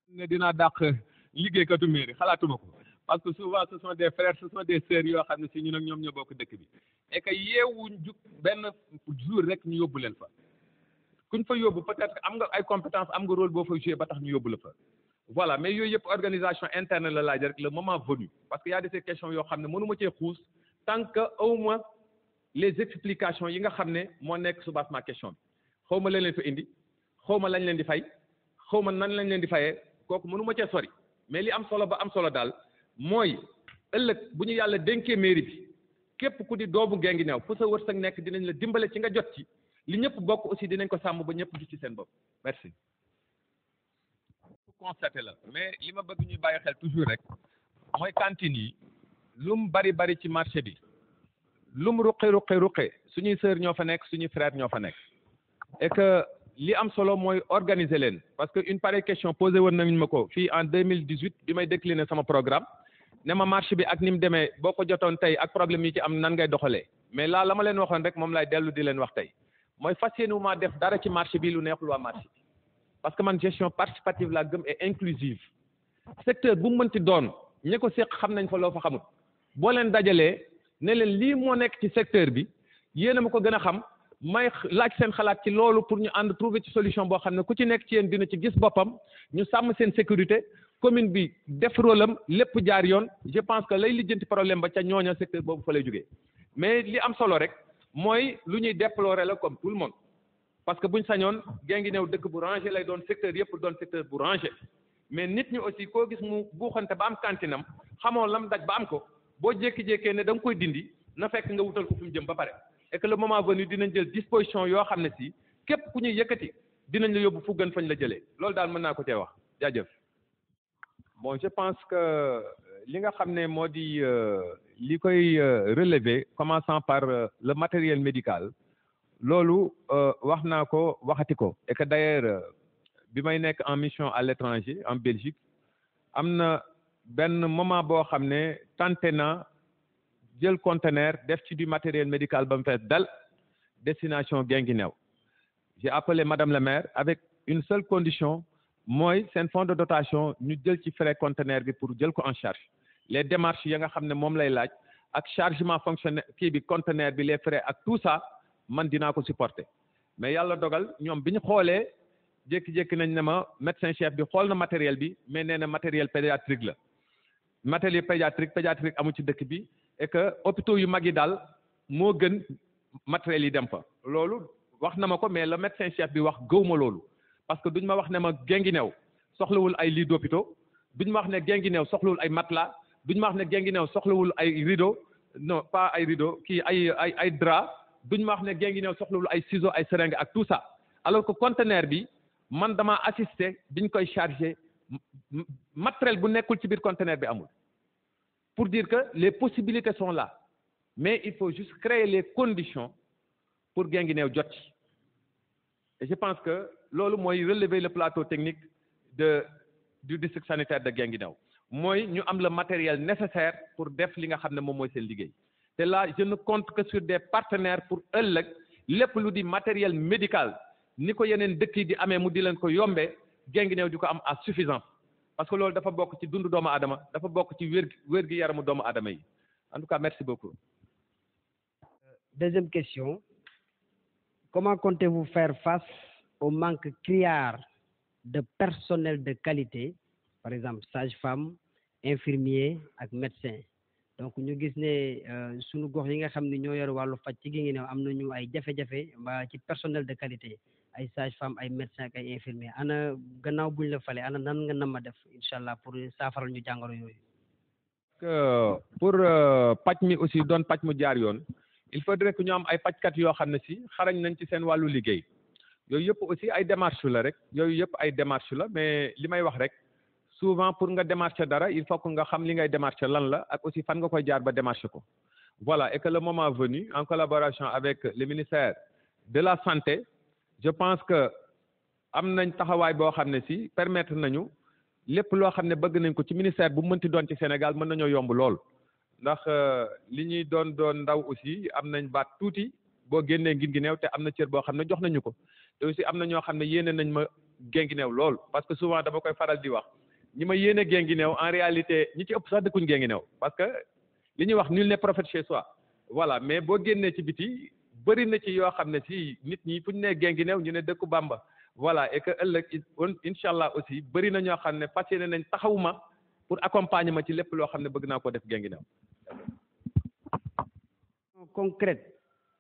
ne dinaa dàq liggéeykatu mairie xalaatuma ko parce que souvent ce sont des frères ce sont des sœurs yoo xam ne si ñun ak ñoom ñoo bokk dëkk bi et que yeewuñ jug benn jour rek ñu yóbbu leen fa kuñ fa yóbbu peut-être am nga ay compétences am nga rôle boo fa jouer ba tax ñu yóbbu la fa voilà mais yooyu yëpp organisation interne la laaj rek le moment venu parce que y a des questions yoo xam ne mënu ma cee xuus tant que au moins les explications yi nga xam ne moo nekk soubassement question bi xaw ma leen fa indi xaw ma lañ leen di fay xaw ma nan lañ leen di fayee kooku mënu ma cee sori mais li am solo ba am solo daal mooy ëllëg bu ñu yàlla dénkee mairie bi képp ku di doomu Guinguinéo fu sa wërsëg nekk dinañ la dimbale ci nga jot ci li ñëpp bokk aussi dinañ ko sàmm ba ñëpp gis ci seen bopp merci. constaté la mais li ma bëgg ñuy bàyyi xel toujours rek mooy cantine yi lum bari ci marché bi lum ruqe suñuy sœur ñoo fa nekk suñuy frère ñoo fa nekk et que li am solo mooy organiser leen parce que une pareille question posé woon nañ ma ko fii en 2018 bi may décliner sama programme ne ma marché bi ak ni mu demee boo ko jotoon tey ak problème yi ci am nan ngay doxalee mais là la ma leen waxoon rek moom laay dellu di leen wax tey mooy fas yéene maa def dara ci marché bi lu neexul waa marché bi parce que man gestion participative la gëm et inclusive secteur bu mu mënti doon ñi ko séq xam nañ fa loo fa xamut boo leen dajalee ne leen lii moo nekk ci secteur bi yéen a ma ko gën a xam may laaj seen xalaat ci loolu pour ñu ànd trouver ci solution boo xam ne ku ci nekk ci yéen dina ci gis boppam ñu sàmm seen sécurité commune bi def rôle am lépp jaar yoon je pense que lay lijjanti problème ba ca ñooña secteur boobu fa lay jógee mais li am solo rek mooy lu ñuy déplorer la comme tout le monde parce que buñ sañoon Guinguinéo dëkk bu rangé lay doon secteur yëpp doon secteur bu rangé mais nit ñi aussi koo gis mu buuxante ba am kantinam xamoo lam daj ba am ko boo jékki-jékkee ne da nga koy dindi na fekk nga wutal ko fi mu jëm ba pare et que le moment venu dinañ jël disposition yoo xam ne si képp ku ñuy yëkkati dinañ la yóbbu fu gën fañ la jëlee loolu daal mën naa ko cee wax jaajëf. Bon, je pense que li nga xam ne moo di li koy relever commençant par le matériel médical loolu wax naa ko waxati ko et que d'ailleurs bi may nekk en mission à l'étranger en Belgique am na benn moment boo xam ne tenté na jël conteneur def ci du matériel médical ba mu fees dal destination Guinguinéo. J'ai appelé madame la maire avec une seule condition mooy seen fonds de dotation ñu jël ci frais conteneur bi pour jël ko en charge les démarches ya nga xam ne moom lay laaj ak chargement fonctionnaire kii bi conteneur bi les frais ak tout ça man dinaa ko supporter mais yàlla dogal ñoom bi ñu xoolee jékki-jékki nañ ne ma médecin chef bi xool na matériel bi mais nee na matériel pédiatrique la matériel pédiatrique amu ci dëkk bi et que hôpitaux yu mag yi daal moo gën matériel yi dem fa loolu wax na ma ko mais le médecin chef bi wax gëwma loolu parce que duñ ma wax ne ma Guinguinéo soxlawul ay lits d'hôpitaux duñ ma wax ne Guinguinéo soxlawul ay matelas duñ ma wax ne Guinguinéo soxlawul ay rideau non pas ay rideau kii ay drap duñ ma wax ne Guinguinéo soxlawul ay ciseaux ay seringue ak tout ça alors que conteneur bi man dama assister biñ koy chargé matériel bu nekkul ci biir conteneur bi amul pour dire que les possibilités sont là mais il faut juste créer les conditions pour Guinguinéo jot ci et je pense que loolu mooy relever le plateau technique du district sanitaire de Guinguinéo mooy ñu am le matériel nécessaire pour def li nga xam ne moom mooy seen liggéey te là je ne compte que sur des partenaires pour ëllëg lépp lu di matériel médical ni ko yeneen dëkk yi di amee mu di leen ko yombee Guinguinéo di ko am à suffisance parce que loolu dafa bokk ci dundu doomu aadama dafa bokk ci wér gi yaramu doomu aadama yi en tout cas merci beaucoup. Deuxième question, comment comptez-vous faire face au manque criard de personnel de qualité, par exemple sage-femme, infirmier ak médecin donc ñu gis ne suñu gox yi nga xam ne ñoo yor wàllu faj ci Guinguinéo am nañu ay jafe-jafe mbaa ci personnel de qualité ay sage-femme ay médecin ak ay infirmier ana gannaaw buñ la fale ana nan nga nama def incha allah pour saafaral ñu jàngoro yooyu. Pour paj mi aussi doon paj mu jaar yoon il faudrait que ñu am ay pajkat yoo xam ne si xarañ nañ ci seen wàllu liggéey yooyu yëpp aussi ay démarche la rek yooyu yëpp ay démarche la mais li may wax rek souvent pour nga démarcher dara il faut que nga xam li ngay démarcher lan la ak aussi fan nga koy jaar ba démarcher ko voilà et que le moment venu en collaboration avec le ministère de la santé je pense que am nañ taxawaay boo xam ne si permettre nañu lépp loo xam ne bëgg nañ ko ci ministère bu mënti doon ci Sénégal mën nañoo yomb lool ndax li ñuy doon ndaw aussi am nañ baat tuuti boo génnee Guinguinéo te am na cër boo xam ne jox nañu ko te aussi am na ñoo xam ne yéene nañ ma Guinguinéo lool parce que souvent dama koy faral di wax ñi ma yéene Guinguinéo en réalité ñi ci ëpp sax dëkkuñ Guinguinéo parce que li ñuy wax nul n'est prophète chez soi voilà mais boo génnee ci biti bëri na ci yoo xam ne si nit ñi fu ñu nee Guinguinéo ñu ne dëkku Bamba voilà et que ëllëg incha allah aussi bëri na ñoo xam ne fas yéene nañ taxawuma pour accompagner ma ci lépp loo xam ne bëgg naa ko def Guinguinéo. Concrète,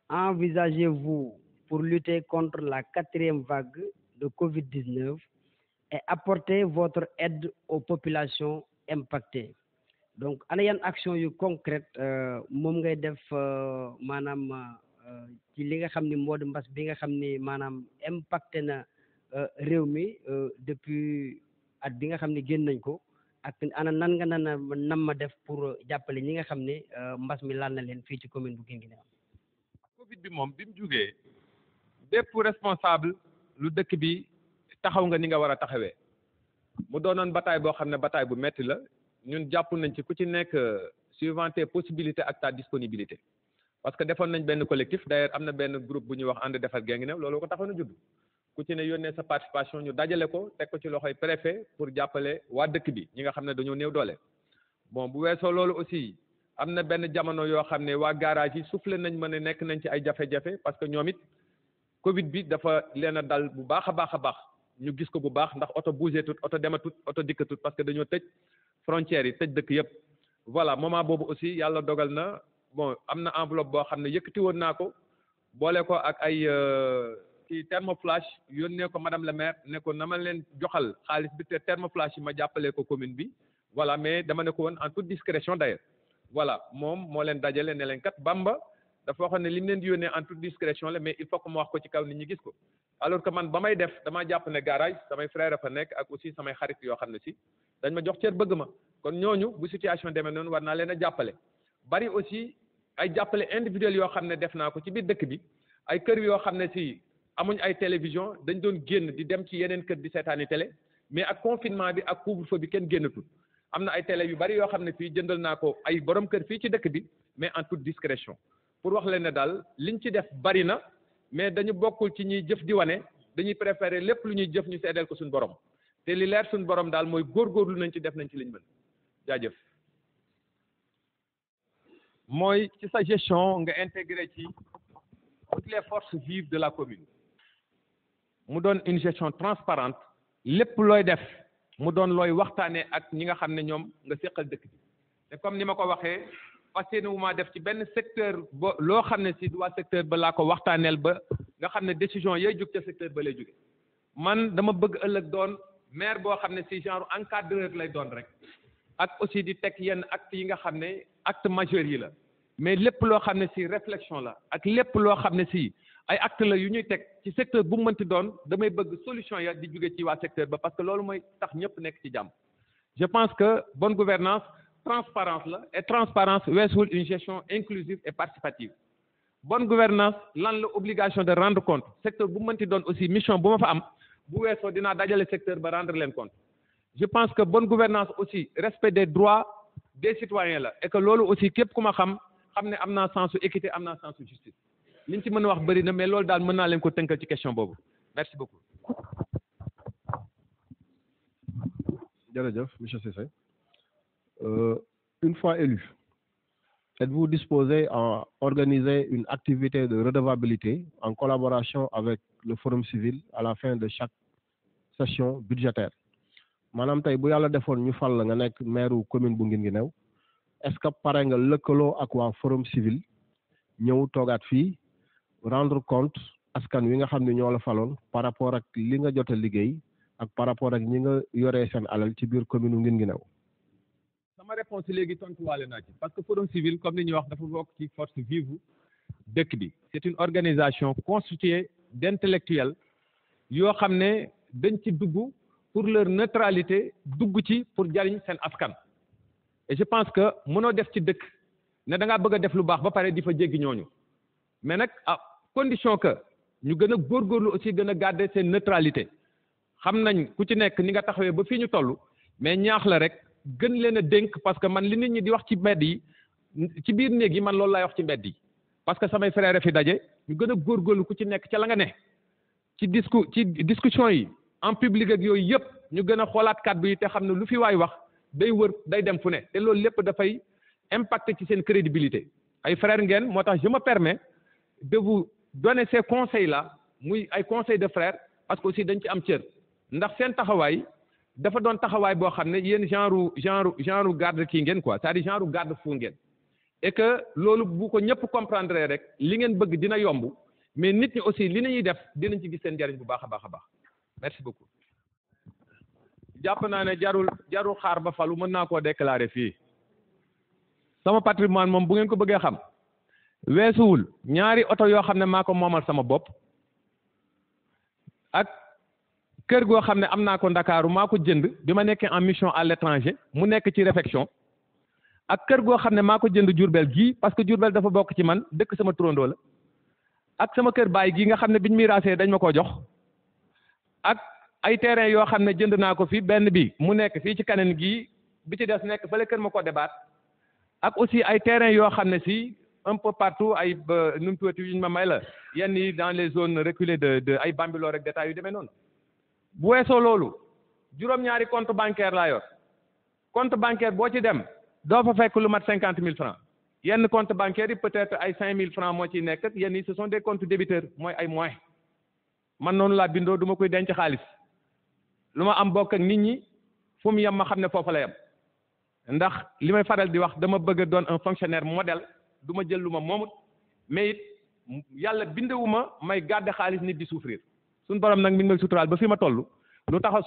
envisagez-vous pour lutter contre la 4e vague de Covid-19 et apporter votre aide aux populations impactées donc ana yan action yu concrète moom ngay def maanaam ci li nga xam ni moo di mbas bi nga xam ni maanaam impacté na réew mi depuis at bi nga xam ne génn nañ ko ak ana nan nga nam ma def pour jàppale ñi nga xam ne mbas mi laal na leen fii ci commune bu Guinguinéo. Covid bi moom bi mu jugee bépp responsable lu dëkk bi taxaw nga ni nga war a taxawee mu doonoon bataille boo xam ne bataille bu metti la ñun jàpp nañ ci ku ci nekk suivant tes possibilités ak ta disponibilité parce que defoon nañ benn collectif d'ailleurs am na benn groupe bu ñuy wax ànd defar Guinguinéo loolu ko taxoon a judd ku ci ne yónnee sa participation ñu dajale ko teg ko ci loxoy préfet pour jàppale waa dëkk bi ñi nga xam ne dañoo néew doole bon bu weesoo loolu aussi am na benn jamono yoo xam ne waa garage yi soufflé nañ ma ne nekk nañ ci ay jafe-jafe parce que ñoom it Covid bi dafa leen a dal bu baax a baax a baax ñu gis ko bu baax ndax oto bougé tut oto dematut oto dikkatut parce que dañoo tëj frontières yi tëj dëkk yëpp voilà moment boobu aussi yàlla dogal na bon am na enveloppe boo xam ne yëkkati woon naa ko boole ko ak ay ci thermoflash yónnee ko madame la maire ne ko na ma leen joxal xaalis bi te thermoflash yi ma jàppalee ko commune bi voilà mais dama ne ko woon en toute discrétion d'ailleurs voilà moom moo leen dajale ne leen kat Bamba dafa waxoon ne li mu leen di yónnee en toute discrétion la mais il faut que ma wax ko ci kaw nit ñi gis ko alors que man ba may def damaa jàpp ne garage samay frère fa nekk ak aussi samay xarit yoo xam ne si dañ ma jox cër bëgg ma kon ñooñu bu situation demee noonu war naa leen a jàppale bari aussi ay jàppale individuel yoo xam ne def naa ko ci biir dëkk bi ay kër yoo xam ne si amuñ ay télévision dañ doon génn di dem ci yeneen kër di seetaani télé mais ak confinement bi ak couvre-feu bi kenn génnatul am na ay télé yu bari yoo xam ne fii jëndal naa ko ay borom kër fii ci dëkk bi mais en toute discrétion pour wax leen ne daal liñ ci def bari na mais dañu bokkul ci ñuy jëf di wane dañuy préférer lépp lu ñuy jëf ñu seedeel ko suñu borom te li leer suñu borom daal mooy góorgóorlu nañ ci def nañ ci liñ mën jaajëf. mooy ci sa gestion nga intégré ci toutes les forces vives de la commune mu doon une gestion transparente lépp looy def mu doon looy waxtaanee ak ñi nga xam ne ñoom nga séqal dëkk bi te comme ni ma ko waxee fas yéene wu maa def ci benn secteur ba loo xam ne si waa secteur ba laa ko waxtaaneel ba nga xam ne décision yooy jóg ca secteur ba lay jóge man dama bëgg ëllëg doon maire boo xam ne si genre encadreur lay doon rek ak aussi di teg yenn actes yi nga xam ne acte majeur yi la mais lépp loo xam ne si réflexion la ak lépp loo xam ne si ay acte la yu ñuy teg ci secteur bu mu mënti doon damay bëgg solution ya di jóge ci waa secteur ba parce que loolu mooy tax ñëpp nekk ci jàmm je pense que bonne gouvernance transparence la et transparence weesuwul une gestion inclusive et participative bonne gouvernance lan la obligation de rendre compte secteur bu mu mënti doon aussi mission bu ma fa am bu weesoo dinaa dajale secteur ba rendre leen compte je pense que bonne gouvernance aussi respect des droits des citoyens la et que loolu aussi képp ku ma xam ne am naa sensu équité am naa sensu justice liñ ci mën a wax bëri na mais loolu daal mën naa leen ko tënkal ci question boobu merci beaucoup. jërëjëf monsieur Cissé une fois élu êtes-vous disposé à organiser une activité de redevabilité en collaboration avec le forum civil à la fin de chaque session budgétaire maanaam tey bu yàlla defoon ñu fal la nga nekk maire commune bu Guinguinéo est-ce que pare nga lëkkaloo ak waa forum civil ñëw toogaat fii rendre compte askan wi nga xam ne ñoo la faloon par rapport ak li nga jot a liggéey ak par rapport ak ñi nga yoree seen alal ci biir commune u Guinguinéo. sama réponse léegi tontuwaale naa ci parce que forum civil comme ni ñuy wax dafa bokk ci force vive dëkk bi c'est une organisation constituée d'intellectuels yoo xam ne dañ ci dugg pour leur neutralité dugg ci pour jariñ seen askan et je pense que mënoo def ci dëkk ne da ngaa bëgg a def lu baax ba pare di fa jéggi ñooñu mais nag à condition que ñu gën a góorgóorlu aussi gën a garder seen neutralité xam nañ ku ci nekk ni nga taxawee ba fii ñu toll mais ñaax la rek gën leen a dénk parce que man li nit ñi di wax ci mbedd yi ci biir néeg yi man loolu laay wax ci mbedd yi parce que samay frères fi daje ñu gën a góorgóorlu ku ci nekk ca la nga ne ci discussion yi en public ak yooyu yëpp ñu gën a xoolaat kàddu yi te xam ne lu fi waay wax day wër day dem fu ne te loolu lépp dafay impacter ci seen crédibilité ay frères ngeen moo tax je me permets de vous donner ces conseils là muy ay conseils de frères parce que aussi dañ ci am cër ndax seen taxawaay dafa doon taxawaay boo xam ne yéen genre garde kii ngeen quoi c'est-à-dire genre garde fou ngeen et que loolu bu ko ñëpp comprendre rek li ngeen bëgg dina yomb mais nit ñi aussi li nañuy def dinañ ci gis seen njariñ bu baax a baax a baax merci beaucoup. jàpp naa ne jarul xaar ba falu mën naa koo déclarer fii sama patrimoine moom bu ngeen ko bëggee xam weesuwul ñaari oto yoo xam ne maa ko moomal sama bopp ak kër goo xam ne am naa ko Ndakaaru maa ko jënd bi ma nekkee en mission à l'étranger mu nekk ci réflexion ak kër goo xam ne maa ko jënd Jurbel gii parce que Jurbel dafa bokk ci man dëkk sama turandoo la ak sama kër baay gii nga xam ne biñ miraasee dañ ma koo jox ak ay terrain yoo xam ne jënd naa ko fi benn bi mu nekk fii ci kaneen gii bi ci des nekk fële kër ma ko débaat ak aussi ay terrain yoo xam ne si un peu partout ay nu mu tuuti yuñ ma may la yenn yi dans les zones reculées de ay Bambilor rek détails yu demee noonu bu weesoo loolu juróom-ñaari compte bancaire laa yor compte bancaire boo ci dem doo fa fekk lu mat 50 000 francs yenn compte bancaire yi peut-être ay 5 000 francs moo ciy nekk yenn yi ce sont des comptes débiteurs mooy ay moyens man noonu laa bindoo du ma koy denc xaalis lu ma am bokk ak nit ñi fu mu yem ma xam ne foofa la yem ndax li may faral di wax dama bëgg a doon un fonctionnaire modèle du ma jël lu ma moomut mais it yàlla bindewu ma may gàdde xaalis nit di souffrir suñu borom nag mi ngi may suturaal ba fi ma toll lu taxaw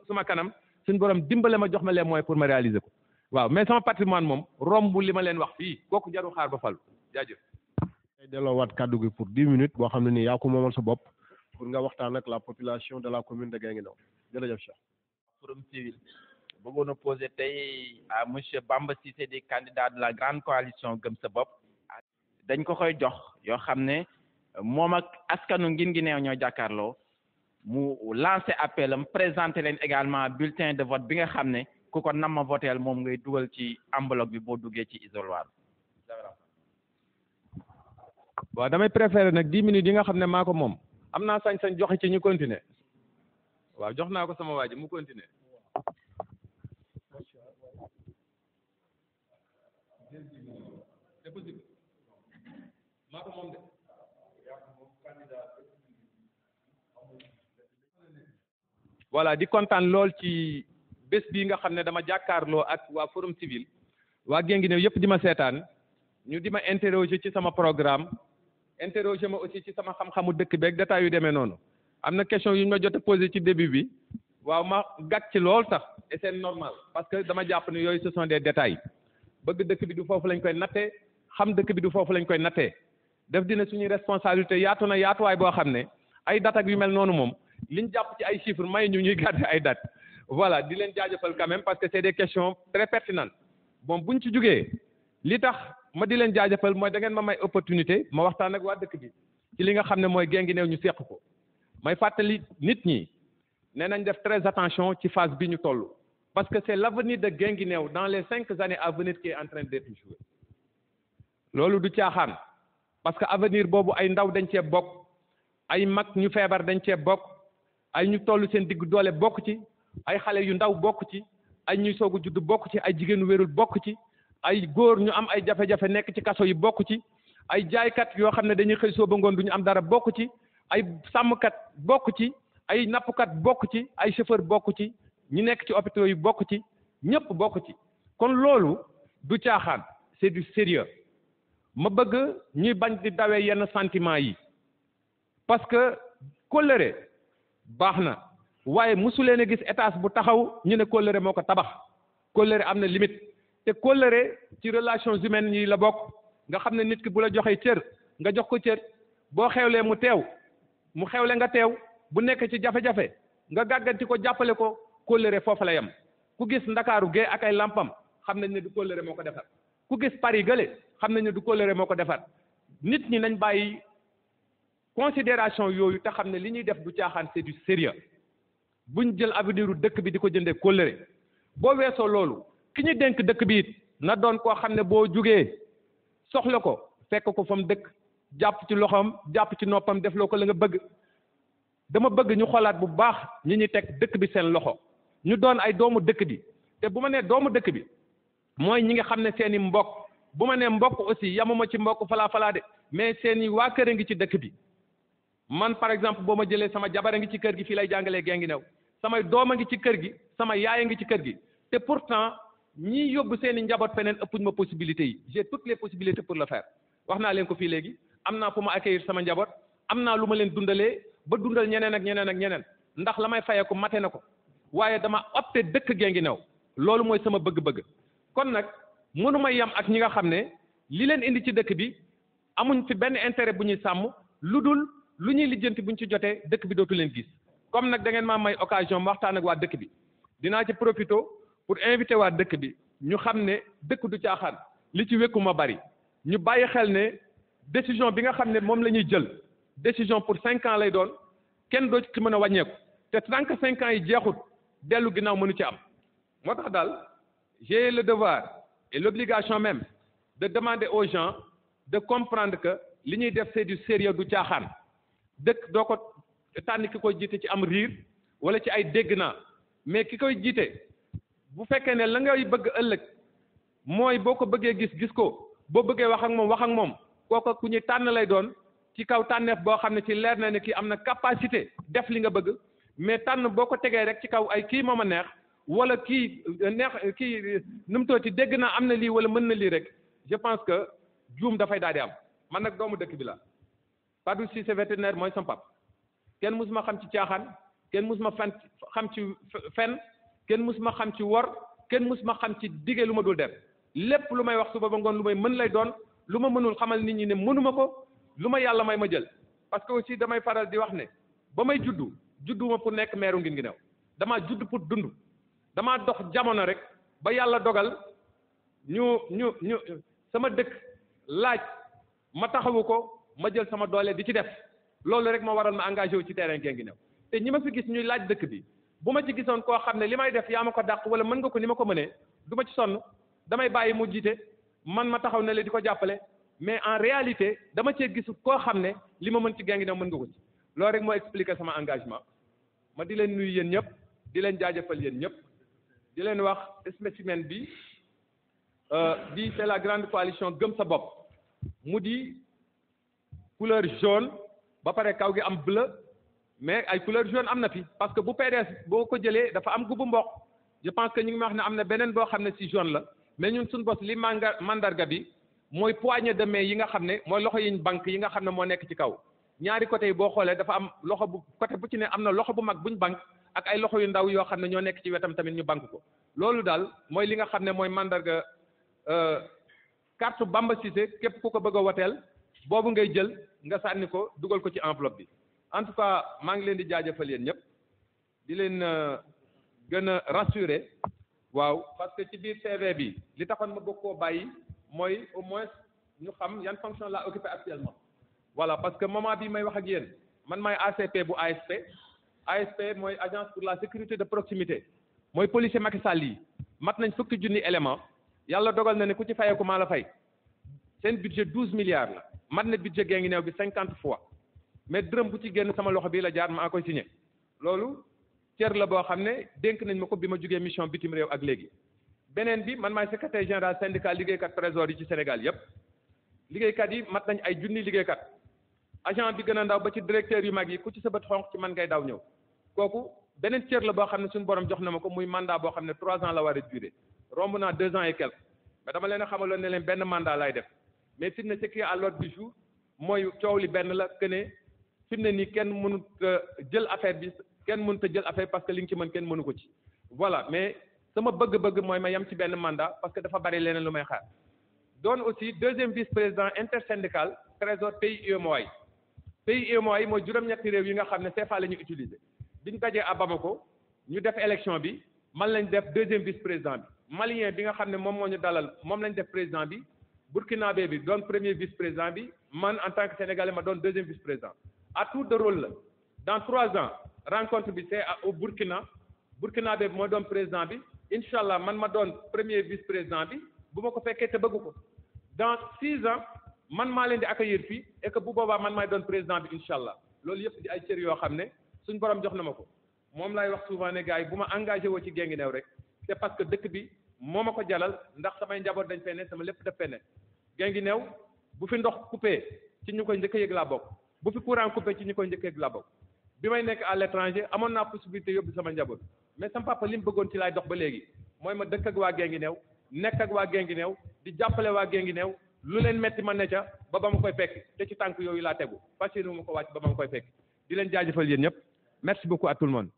suma kanam suñu borom dimbale ma jox ma les moyens pour ma réaliser ko waaw mais sama patrimoine moom romb li ma leen wax fii kooku jaru xaar ba falu jaajëf delloowaat kàddu gi pour 10 minutes boo xam ne nii yaa ko moomal sa bopp pour nga waxtaan ak la population de la commune de Guinguinéo jërëjëf Cheikh. Forum civil bëggoon a poser tey à monsieur Bamba Cissé di candidat de la grande coalition Gëm sa bopp dañ ko koy jox yoo xam ne moom ak askanu Guinguinéo ñoo jàkkaarloo mu lancé appel am présenté leen également bulletin de vote bi nga xam ne ku ko nam ma voteel moom ngay dugal ci enveloppe bi boo duggee ci isoloir bi. waaw damay préféré nag 10 minutes yi nga xam ne maa ko moom am naa sañ-sañ joxe ci ñu continuer waaw jox naa ko sama waa ji mu continuer. c'est possible maa ko moom de. voilà di kontaan lool ci bés bii nga xam ne dama jàkkaarloo ak waa forum civil waa Guinguinéo yëpp di ma seetaan ñu di ma interroger ci sama programme interroger ma aussi ci sama xam-xamu dëkk beeg détails yu demee noonu am na question yu ñu ma jot a posé ci début bi waaw ma gàcc ci lool sax et c'est normal parce que dama jàpp ne yooyu ce sont des détails bëgg dëkk bi du foofu lañ koy nattee xam dëkk bi du foofu lañ koy nattee def dina suñuy responsabilité yaatu na yaatuwaay boo xam ne ay date ak yu mel noonu moom liñ jàpp ci ay chiffres may ñu ñuy gàdde ay date voilà di leen jaajëfal quand même parce que c'est des questions très pertinentes bon buñ ci jugee li tax ma di leen jaajëfal mooy da ngeen ma may opportunité ma waxtaan ak waa dëkk bi ci li nga xam ne mooy Guinguinéo ñu seq ko may fàttali nit ñi nee nañ def très attention ci phase bi ñu toll parce que c'est l'avenir de Guinguinéo dans les 5 années à venir qui est en train d'être joué loolu du caaxaan parce que avenir boobu ay ndaw dañ cee bokk ay mag ñu feebar dañ cee bokk ay ñu toll seen digg doole bokk ci ay xale yu ndaw bokk ci ay ñuy soog a judd bokk ci ay jigéenu wérul bokk ci ay góor ñu am ay jafe-jafe nekk ci kaso yi bokk ci ay jaaykat yoo xam ne dañuy xëy soo ba ngoon du ñu am dara bokk ci ay sàmmkat bokk ci ay nappkat bokk ci ay chauffeur bokk ci ñi nekk ci hôpitaux yi bokk ci ñëpp bokk ci kon loolu du caaxaan c'est du sérieux ma bëgg ñuy bañ di dawee yenn sentiment yi parce que kóllëre baax na waaye mosu leen a gis étage bu taxaw ñu ne kóllëre moo ko tabax kóllëre am na limite te kóllëre ci relations humaines yi la bokk nga xam ne nit ki bu la joxee cër nga jox ko cër boo xewlee mu teew mu xewle nga teew bu nekk ci jafe-jafe nga gàgganti ko jàppale ko kóllëre foofu la yem ku gis ndakaaru gee ak ay lampam xam nañ ne du kóllëre moo ko defar ku gis Paris gële xam nañ ne du kóllëre moo ko defar nit ñi nañ bàyyi considération yooyu te xam ne li ñuy def du caaxaan c'est du sérieux buñ jël avenir u dëkk bi di ko jëndee kóllëre boo weesoo loolu ki ñu dénk dëkk bi it na doon koo xam ne boo jugee soxla ko fekk ko fa mu dëkk jàpp ci loxoom jàpp ci noppam def loo ko la nga bëgg dama bëgg ñu xoolaat bu baax ñi ñuy teg dëkk bi seen loxo ñu doon ay doomu dëkk bi te bu ma nee doomu dëkk bi mooy ñi nga xam ne seeni mbokk bu ma nee mbokk aussi yamuma ci mbokk falaa de mais seeni waa kër a ngi ci dëkk bi man par exemple boo ma jëlee sama jabar a ngi ci kër gi fii lay jàngalee Guinguinéo samay doom a ngi ci kër gi sama yaay a ngi ci kër gi te pourtant ñii yóbbu seeni njaboot feneen ëppuñ ma possibilités yi j'ai toutes les possibilités pour le faire wax naa leen ko fii léegi am naa fu ma accueillir sama njaboot am naa lu ma leen dundalee ba dundal ñeneen ak ñeneen ak ñeneen ndax la may fayee ko mate na ko waaye dama opté dëkk Guinguinéo loolu mooy sama bëgg-bëgg kon nag mënuma yem ak ñi nga xam ne li leen indi ci dëkk bi amuñ fi benn intérêt bu ñuy sàmm lu dul lu ñuy lijjanti buñ ci jotee dëkk bi dootu leen gis comme nag da ngeen maa may occasion ma waxtaan ak waa dëkk bi dinaa ci profito pour inviter waa dëkk bi ñu xam ne dëkk du caaxaan li ci wékku ma bari ñu bàyyi xel ne décision bi nga xam ne moom la ñuy jël décision pour 5 ans lay doon kenn doo ci mën a wàññeeku te tant que 5 ans yi jeexut dellu ginnaaw mënu ci am moo tax daal j'ai le devoir et l'obligation même de demander aux gens de comprendre que li ñuy def c'est du sérieux du caaxaan dëkk doo ko tànn ki koy jiite ci am riir wala ci ay dégg naa mais ki koy jiite bu fekkee ne la ngay bëgg ëllëg mooy boo ko bëggee gis ko boo bëggee wax ak moom kooku ku ñuy tànn lay doon ci kaw tànneef boo xam ne ci leer na ne kii am na capacité def li nga bëgg mais tànn boo ko tegee rek ci kaw ay kii moom a neex wala kii neex kii nu mu tooti dégg naa am na lii wala mën na lii rek je pense que juum dafay daal di am man nag doomu dëkk bi la Padou Cissé vétérinaire mooy sama pap kenn musuma xam ci caaxaan kenn musuma xam ci fen kenn musuma xam ci wor kenn musuma xam ci dige lu ma dul def lépp lu may wax suba ba ngoon lu may mën lay doon lu ma mënul xamal nit ñi ne mënuma ko lu ma yàlla may ma jël parce que aussi damay faral di wax ne ba may judduma pour nekk maire Guinguinéo damaa judd pour dund damaa dox jamono rek ba yàlla dogal ñu sama dëkk laaj ma taxawu ko ma jël sama doole di ci def loolu rek ma waral ma engagé wu ci terrain Guinguinéo te ñi ma fi gis ñuy laaj dëkk bi bu ma ci gisoon koo xam ne li may def yaa ma ko dàq wala mën nga ko ni ma ko mënee du ma ci sonn damay bàyyi mu jiite man ma taxaw ne le di ko jàppale mais en réalité dama cee gis koo xam ne li ma mën ci Guinguinéo mën nga ko ci loolu rek moo expliqué sama engagement ma di leen nuyu yéen ñëpp di leen jaajëfal yéen ñëpp di leen wax spécimen bi c'est la grande coalition gëm sa bopp mu di couleur jaune ba pare kaw gi am bleu mais ay couleur jaune am na fi parce que bu PDS boo ko jëlee dafa am gubu mboq je pense que ñu ngi wax ne am na beneen boo xam ne ci jaune la mais ñun suñu bos li mandarga bi mooy poignée de main yi nga xam ne mooy loxo yiñ banque yi nga xam ne moo nekk ci kaw ñaari côté yi boo xoolee dafa am loxo bu côté bu ci ne am na loxo bu mag buñ banque ak ay loxo yu ndaw yoo xam ne ñoo nekk ci wetam tamit ñu banque ko loolu daal mooy li nga xam ne mooy mandarga carte Bamba Cissé képp ku ko bëgg a woteel boobu ngay jël nga sànni ko dugal ko ci enveloppe bi en tout cas maa ngi leen di jaajëfal yéen ñëpp di leen gën a rassurer waaw parce que ci biir CV bi li taxoon ma bëgg koo bàyyi mooy au moins ñu xam yan fonction la occupé actuellement voilà parce que moment bi may wax ak yéen man maay ACP bu ASP mooy agence pour la sécurité de proximité mooy policier Macky Sall yi mat nañ fukki junni élément yàlla dogal na ne ku ci fayeeku maa la fay seen budget 12 milliards la mat na budget Guinguinéo bi 50 fois mais dërëm bu ci génn sama loxo bii la jaar maa koy signé loolu cër la boo xam ne dénk nañ ma ko bi ma jugee mission bitim réew ak léegi beneen bi man maay secrétaire général syndicat liggéeykat trésor yi ci Sénégal yépp liggéeykat yi mat nañ ay junni liggéeykat agent bi gën a ndaw ba ci directeur yu mag yi ku ci sa bët xonq ci man ngay daw ñëw kooku beneen cër la boo xam ne suñu borom jox na ma ko muy mandat boo xam ne 3 ans la war a durer romb naa 2 ans et quelques mais dama leen a xamaloon ne leen benn mandat lay def mais fi mu ne ce qui est à l'ordre du jour mooy coow li benn la que ne fi mu ne nii kenn mënut jël affaire bi kenn mënut a jël affaire parce que li nga ci mën kenn mënu ko ci voilà mais sama bëgg-bëgg mooy ma yem ci benn mandat parce que dafa bari leneen lu may xaar doon aussi deuxième vice-président intersyndical trésor pays UEMOA yi mooy juróom-ñetti réew yi nga xam ne CFA la ñu utiliser biñ dajee à Bamako ñu def élection bi man lañ def deuxième vice-président bi malien bi nga xam ne moom moo ñu dalal moom lañ def président bi burkinabé bi doon premier vice-président bi man en tant que sénégalais ma doon deuxième vice-président à tour de rôle la dans 3 ans rencontre bi c'est au burkinabé bi mooy doon président bi incha allah man ma doon premier vice-président bi bu ma ko fekkee te bëgg ko dans 6 ans man maa leen di accueillir fii et que bu boobaa man maay doon président bi incha allah loolu yëpp di ay cër yoo xam ne suñ borom jox na ma ko moom laay wax souvent ne gars yi bu ma engagé woo ci Guinguinéo rek c'est parce que dëkk bi moo ma ko jalal ndax samay njaboot dañ fay ne sama lépp daf fay ne Guinguinéo bu fi ndox coupé ci ñu koy njëkk a yëg laa bokk bu fi courant coupé ci ñu koy njëkk a yëg laa bokk bi may nekk à l'étranger amoon naa possibilité yóbbu sama njaboot mais sama papa li mu bëggoon ci laay dox ba léegi mooy ma dëkk ak waa Guinguinéo nekk ak waa Guinguinéo di jàppale waa Guinguinéo lu leen metti ma ne ca ba ma koy fekk te ci tànk yooyu laa tegu fas yéene ma ko wàcc ba ma koy fekk di leen jaajëfal yéen ñëpp merci beaucoup à tout le monde.